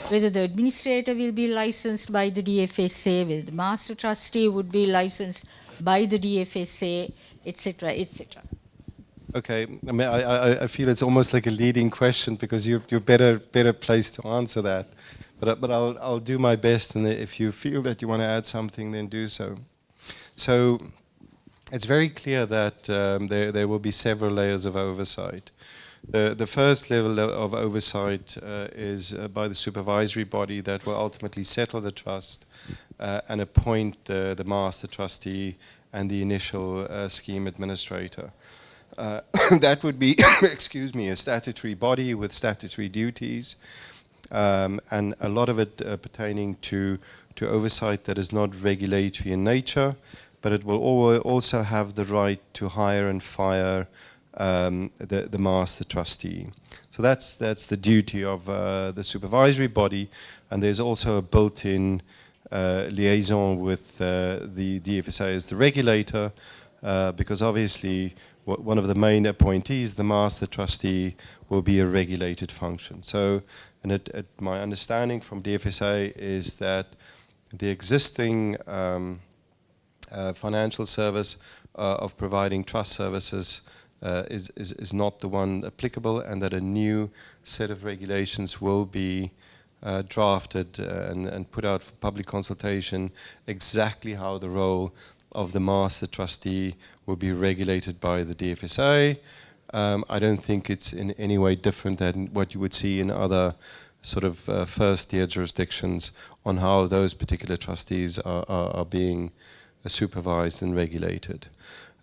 whether the administrator will be licensed by the DFSA, whether the master trustee would be licensed by the DFSA, etc., etc. Okay, I mean, I feel it's almost like a leading question because you're better placed to answer that. But I'll do my best, and if you feel that you want to add something, then do so. So it's very clear that there will be several layers of oversight. The first level of oversight is by the supervisory body that will ultimately settle the trust and appoint the master trustee and the initial scheme administrator. That would be, excuse me, a statutory body with statutory duties, and a lot of it pertaining to oversight that is not regulatory in nature, but it will also have the right to hire and fire the master trustee. So that's the duty of the supervisory body, and there's also a built-in liaison with the DFSA as the regulator, because obviously one of the main appointees, the master trustee, will be a regulated function. So, and my understanding from DFSA is that the existing financial service of providing trust services is not the one applicable, and that a new set of regulations will be drafted and put out for public consultation, exactly how the role of the master trustee will be regulated by the DFSA. I don't think it's in any way different than what you would see in other sort of first-tier jurisdictions on how those particular trustees are being supervised and regulated.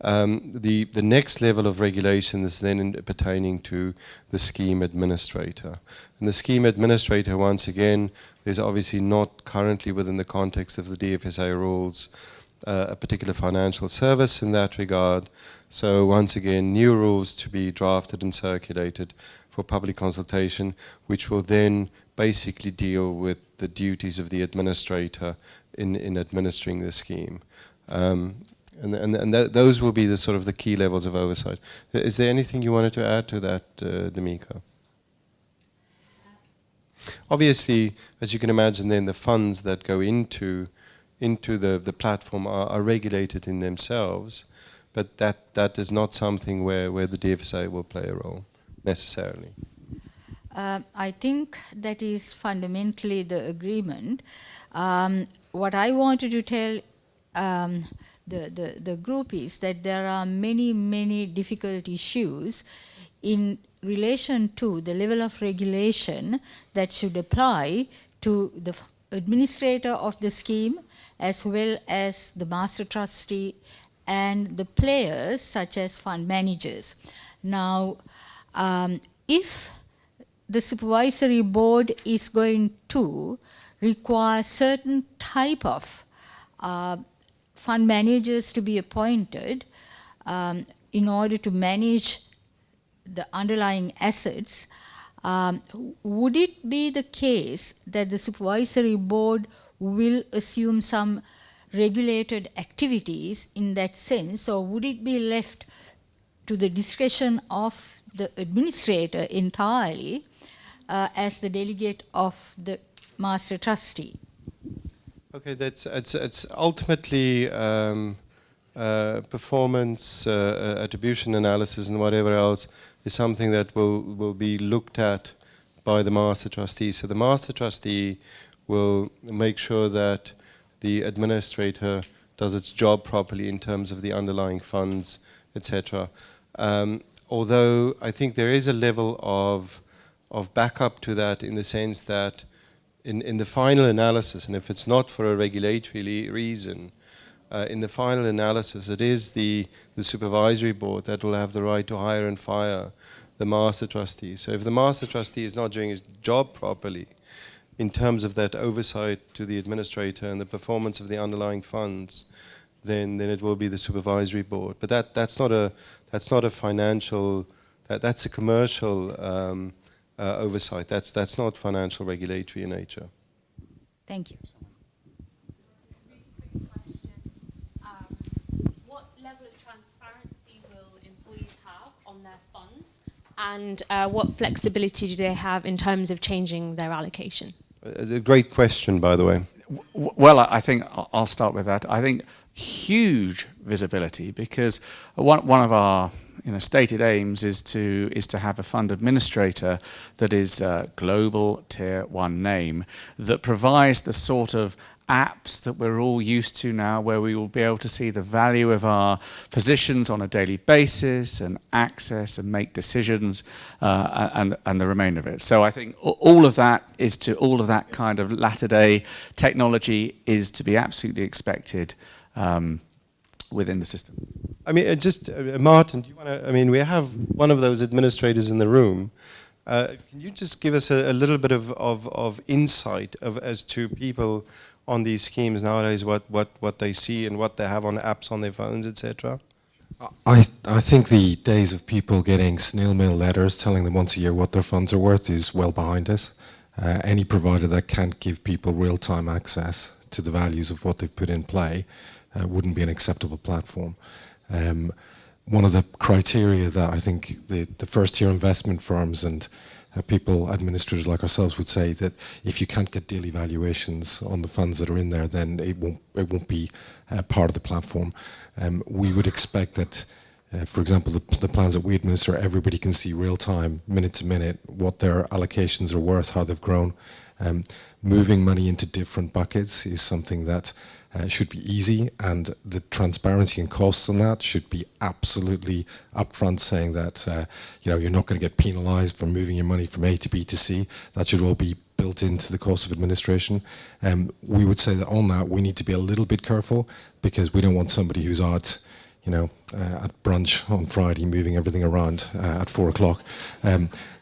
The next level of regulation is then pertaining to the scheme administrator. And the scheme administrator, once again, is obviously not currently within the context of the DFSA rules a particular financial service in that regard. So once again, new rules to be drafted and circulated for public consultation, which will then basically deal with the duties of the administrator in administering the scheme. Those will be the sort of the key levels of oversight. Is there anything you wanted to add to that, D'Amico? Obviously, as you can imagine, then the funds that go into the platform are regulated in themselves, but that is not something where the DFSA will play a role necessarily. I think that is fundamentally the agreement. What I wanted to tell the group is that there are many difficult issues in relation to the level of regulation that should apply to the administrator of the scheme, as well as the master trustee and the players such as fund managers. Now, if the supervisory board is going to require certain type of fund managers to be appointed in order to manage the underlying assets, would it be the case that the supervisory board will assume some regulated activities in that sense, or would it be left to the discretion of the administrator entirely as the delegate of the master trustee? Okay, it's ultimately performance, attribution analysis, and whatever else is something that will be looked at by the master trustee. So the master trustee will make sure that the administrator does its job properly in terms of the underlying funds, etc. Although I think there is a level of backup to that, in the sense that in the final analysis, and if it's not for a regulatory reason, in the final analysis, it is the supervisory board that will have the right to hire and fire the master trustee. So if the master trustee is not doing his job properly in terms of that oversight to the administrator and the performance of the underlying funds, then it will be the supervisory board. But that's not a financial, that's a commercial oversight. That's not financial regulatory in nature. Thank you. What level of transparency will employees have on their funds, and what flexibility do they have in terms of changing their allocation? A great question, by the way. Well, I think I'll start with that. I think huge visibility, because one of our stated aims is to have a fund administrator that is a global tier 1 name, that provides the sort of apps that we're all used to now, where we will be able to see the value of our positions on a daily basis and access and make decisions and the remainder of it. So I think all of that kind of latter-day technology is to be absolutely expected within the system. I mean, Martin, do you want to? I mean, we have one of those administrators in the room. Can you just give us a little bit of insight as to people on these schemes nowadays, what they see and what they have on apps on their phones, etc.? I think the days of people getting snail mail letters telling them once a year what their funds are worth is well behind us. Any provider that can't give people real-time access to the values of what they've put in play wouldn't be an acceptable platform. One of the criteria that I think the first-tier investment firms and people, administrators like ourselves, would say that if you can't get daily valuations on the funds that are in there, then it won't be part of the platform. We would expect that For example, the plans that we administer, everybody can see real time, minute to minute, what their allocations are worth, how they've grown. Moving money into different buckets is something that should be easy, and the transparency and costs on that should be absolutely upfront, saying that you're not going to get penalised for moving your money from A to B to C. That should all be built into the cost of administration. We would say that on that we need to be a little bit careful, because we don't want somebody who's out at brunch on Friday moving everything around at 4 o'clock.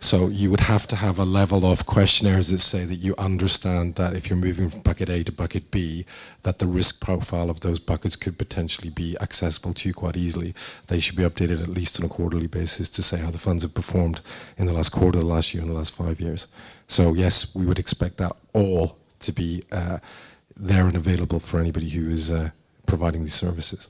So you would have to have a level of questionnaires that say that you understand that if you're moving from bucket A to bucket B, that the risk profile of those buckets could potentially be accessible to you quite easily. They should be updated at least on a quarterly basis to say how the funds have performed in the last quarter, the last year, and the last 5 years. So yes, we would expect that all to be there and available for anybody who is providing these services.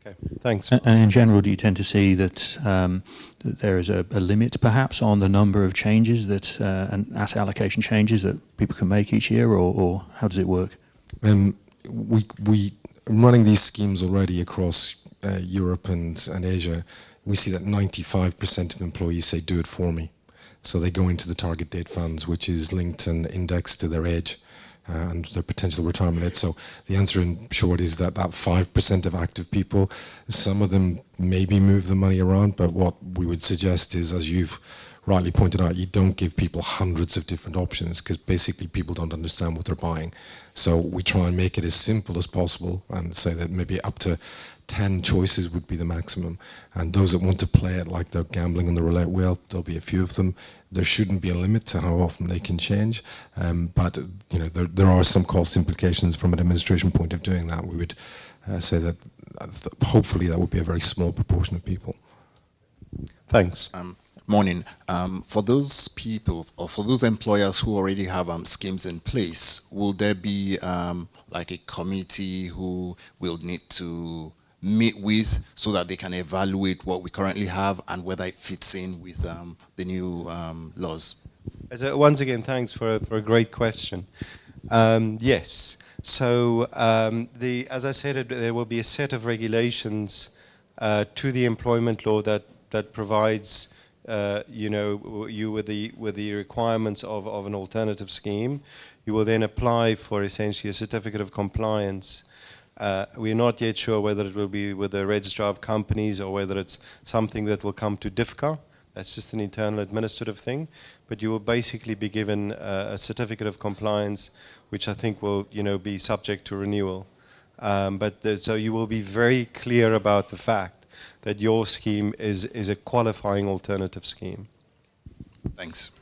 Okay, thanks. And in general, do you tend to see that, that there is a limit perhaps on the number of changes that, and asset allocation changes that people can make each year, or how does it work? We running these schemes already across Europe and Asia. We see that 95% of employees say, do it for me. So they go into the target date funds, which is linked and indexed to their age and their potential retirement age. So the answer in short is that 5% of active people, some of them maybe move the money around, but what we would suggest is, as you've rightly pointed out, you don't give people hundreds of different options, because basically people don't understand what they're buying. So we try and make it as simple as possible and say that maybe up to 10 choices would be the maximum. And those that want to play it like they're gambling on the roulette wheel, there'll be a few of them. There shouldn't be a limit to how often they can change. But there are some cost implications from an administration point of doing that. We would say that hopefully that would be a very small proportion of people. Thanks. Morning. For those people, or for those employers who already have schemes in place, will there be like a committee who will need to meet with so that they can evaluate what we currently have and whether it fits in with the new laws? Once again, thanks for a great question. Yes. So as I said, there will be a set of regulations to the employment law that provides you with the requirements of an alternative scheme. You will then apply for essentially a certificate of compliance. We're not yet sure whether it will be with the registrar of companies or whether it's something that will come to DIFC. That's just an internal administrative thing. But you will basically be given a certificate of compliance, which I think will be subject to renewal. So you will be very clear about the fact that your scheme is a qualifying alternative scheme. Thanks.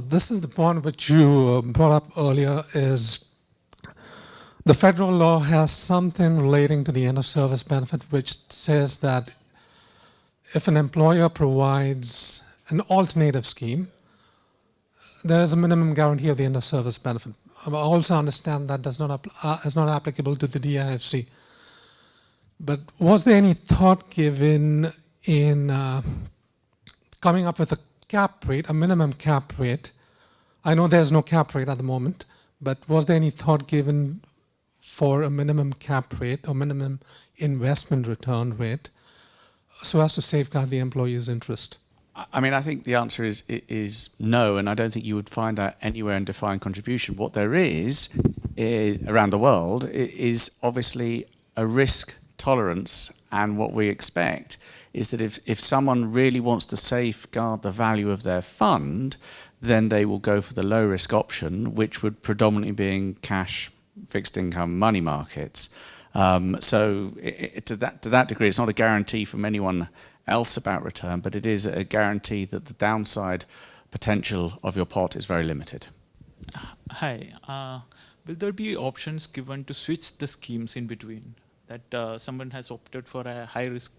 This is the point which you brought up earlier, is the federal law has something relating to the end of service benefit, which says that if an employer provides an alternative scheme, there is a minimum guarantee of the end of service benefit. I also understand that is not applicable to the DIFC. But was there any thought given in coming up with a cap rate, a minimum cap rate? I know there's no cap rate at the moment, but was there any thought given for a minimum cap rate or minimum investment return rate so as to safeguard the employee's interest? I mean, I think the answer is no, and I don't think you would find that anywhere in defined contribution. What there is around the world is obviously a risk tolerance, and what we expect is that if someone really wants to safeguard the value of their fund, then they will go for the low risk option, which would predominantly be in cash, fixed income, money markets. So to that degree, it's not a guarantee from anyone else about return, but it is a guarantee that the downside potential of your pot is very limited. Hi. Will there be options given to switch the schemes in between? That someone has opted for a high-risk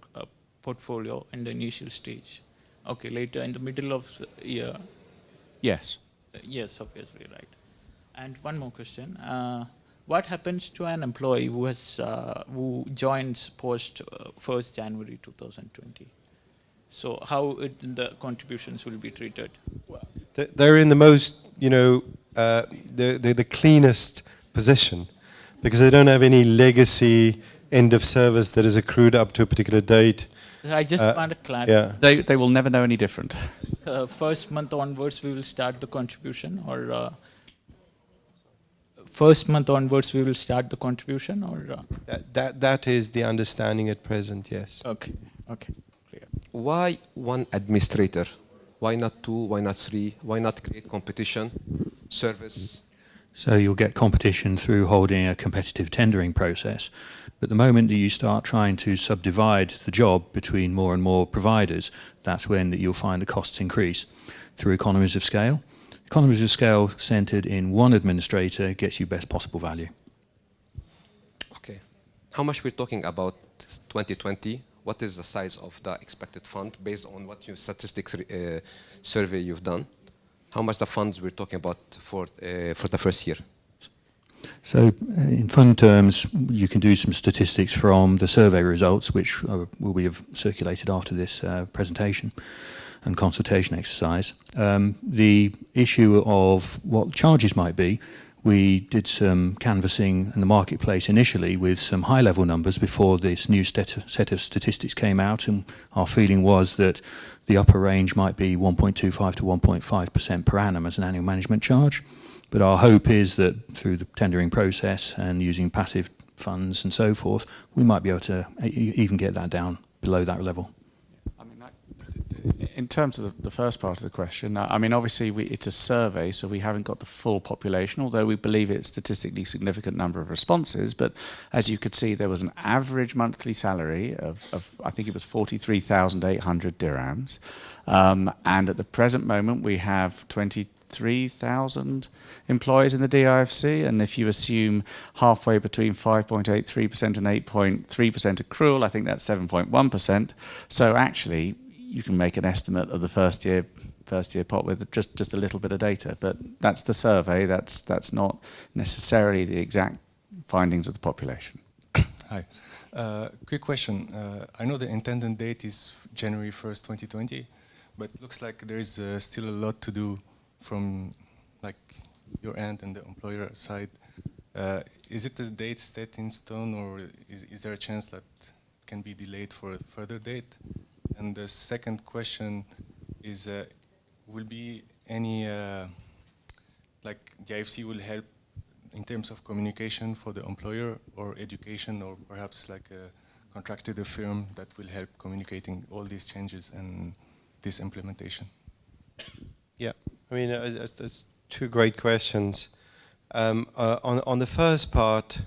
portfolio in the initial stage. Okay, later in the middle of the year. Yes. Yes, obviously, right. And one more question. What happens to an employee who joins post 1st January 2020? So how the contributions will be treated? They're in the most, the cleanest position, because they don't have any legacy end of service that is accrued up to a particular date. I just want to clarify. Yeah. They will never know any different. First month onwards, we will start the contribution, or first month onwards, we will start the contribution, or That is the understanding at present, yes. okay, okay. Why one administrator? Why not two? Why not three? Why not create competition, service? So you'll get competition through holding a competitive tendering process. But the moment that you start trying to subdivide the job between more and more providers, that's when that you'll find the costs increase through economies of scale. Economies of scale centered in one administrator gets you best possible value. Okay. How much we're talking about 2020? What is the size of the expected fund based on what your statistics survey you've done? How much the funds we're talking about for the first year? So in fund terms, you can do some statistics from the survey results, which will be circulated after this presentation and consultation exercise. The issue of what charges might be, we did some canvassing in the marketplace initially with some high-level numbers before this new set of statistics came out, and our feeling was that the upper range might be 1.25 to 1.5% per annum as an annual management charge. But our hope is that through the tendering process and using passive funds and so forth, we might be able to even get that down below that level. In terms of the first part of the question, I mean, obviously it's a survey, so we haven't got the full population, although we believe it's statistically significant number of responses. But as you could see, there was an average monthly salary of I think it was 43,800 dirhams. And at the present moment, we have 23,000 employees in the DIFC, and if you assume halfway between 5.83% and 8.3% accrual, I think that's 7.1%. So actually, you can make an estimate of the first year pot with just a little bit of data, but that's the survey. That's not necessarily the exact findings of the population. Hi, quick question. I know the intended date is January 1st, 2020, but it looks like there is still a lot to do from like your end and the employer side. Is it the date set in stone, or is there a chance that it can be delayed for a further date? And the second question is, will be any, like DIFC will help in terms of communication for the employer, or education, or perhaps like a contracted a firm that will help communicating all these changes and this implementation? Yeah, I mean, that's two great questions. On the first part,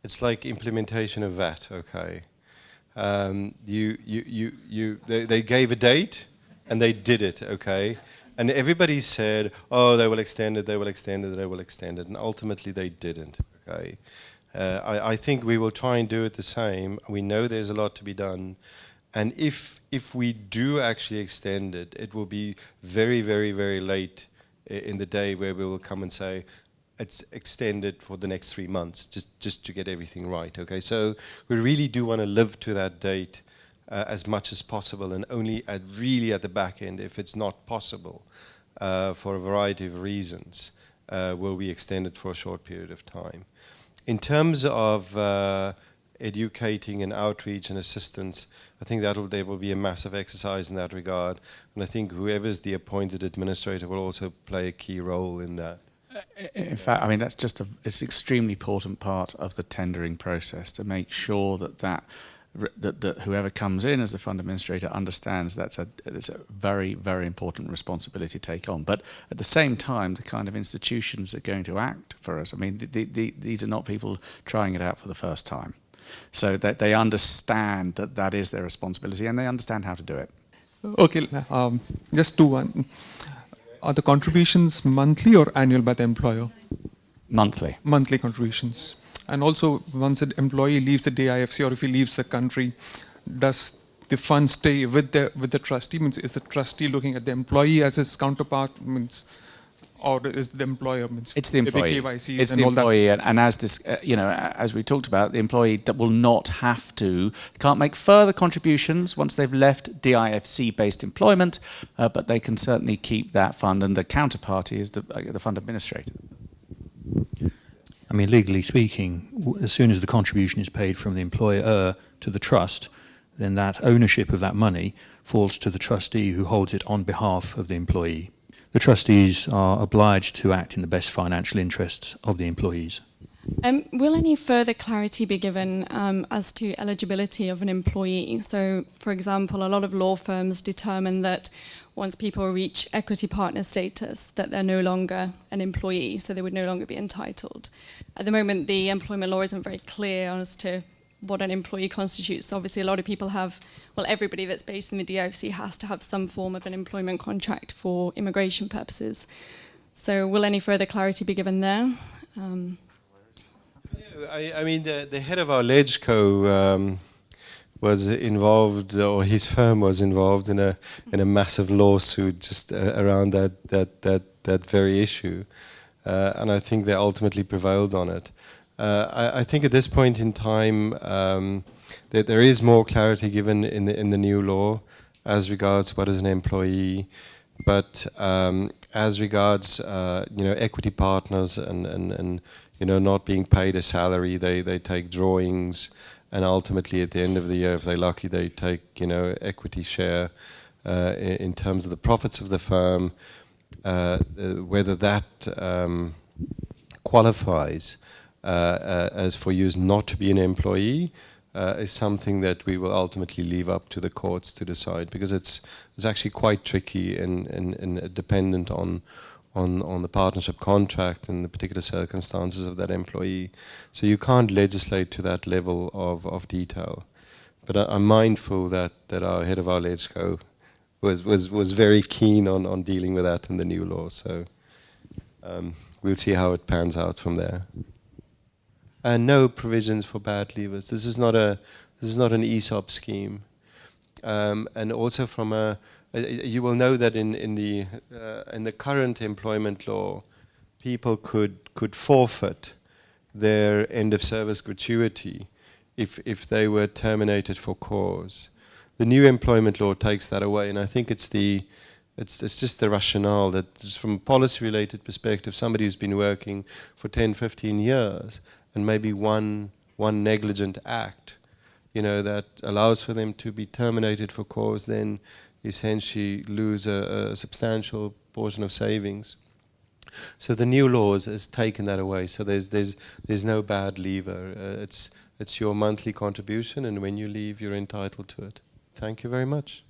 it's like implementation of VAT, okay? They gave a date and they did it, okay? And everybody said, oh, they will extend it, they will extend it, they will extend it, and ultimately they didn't, okay? I think we will try and do it the same. We know there's a lot to be done, and if we do actually extend it, it will be very, very, very late in the day where we will come and say, it's extended for the next 3 months, just to get everything right, okay? So we really do want to live to that date as much as possible, and only really at the back end, if it's not possible for a variety of reasons, will we extend it for a short period of time. In terms of educating and outreach and assistance, I think there will be a massive exercise in that regard, and I think whoever's the appointed administrator will also play a key role in that. In fact, I mean, that's just it's an extremely important part of the tendering process to make sure that whoever comes in as the fund administrator understands it's a very, very important responsibility to take on. But at the same time, the kind of institutions that are going to act for us, I mean, these are not people trying it out for the first time. So that they understand that is their responsibility, and they understand how to do it. Okay, just one. Are the contributions monthly or annual by the employer? Monthly. Monthly contributions. And also, once an employee leaves the DIFC, or if he leaves the country, does the fund stay with the trustee? Means, is the trustee looking at the employee as his counterpart? Means, or is the employer? Means, it's the employee. KYCs it's and the all employee, that. and as this, as we talked about, the employee that will not have to, can't make further contributions once they've left DIFC-based employment, but they can certainly keep that fund, and the counterparty is the fund administrator. I mean, legally speaking, as soon as the contribution is paid from the employer to the trust, then that ownership of that money falls to the trustee who holds it on behalf of the employee. The trustees are obliged to act in the best financial interests of the employees. Will any further clarity be given as to eligibility of an employee? So, for example, a lot of law firms determine that once people reach equity partner status, that they're no longer an employee, so they would no longer be entitled. At the moment, the employment law isn't very clear as to what an employee constitutes. So obviously, a lot of people have, well, everybody that's based in the DIFC has to have some form of an employment contract for immigration purposes. So will any further clarity be given there? I mean, the head of our LegCo was involved, or his firm was involved in a massive lawsuit just around that very issue, and I think they ultimately prevailed on it. I think at this point in time that there is more clarity given in the new law as regards what is an employee, but as regards equity partners and not being paid a salary, they take drawings, and ultimately at the end of the year, if they're lucky, they take equity share in terms of the profits of the firm. Whether that qualifies as for you not to be an employee is something that we will ultimately leave up to the courts to decide, because it's actually quite tricky and dependent on the partnership contract and the particular circumstances of that employee. So you can't legislate to that level of detail. But I'm mindful that our head of our LegCo was very keen on dealing with that in the new law. So we'll see how it pans out from there. And no provisions for bad leavers. This is not an ESOP scheme. And also from you will know that in the current employment law, people could forfeit their end of service gratuity if they were terminated for cause. The new employment law takes that away, and I think it's just the rationale that just from a policy related perspective, somebody who's been working for 10, 15 years and maybe one negligent act, that allows for them to be terminated for cause, then essentially lose a substantial portion of savings. So the new law has taken that away. So there's no bad leaver. It's your monthly contribution, and when you leave, you're entitled to it. Thank you very much.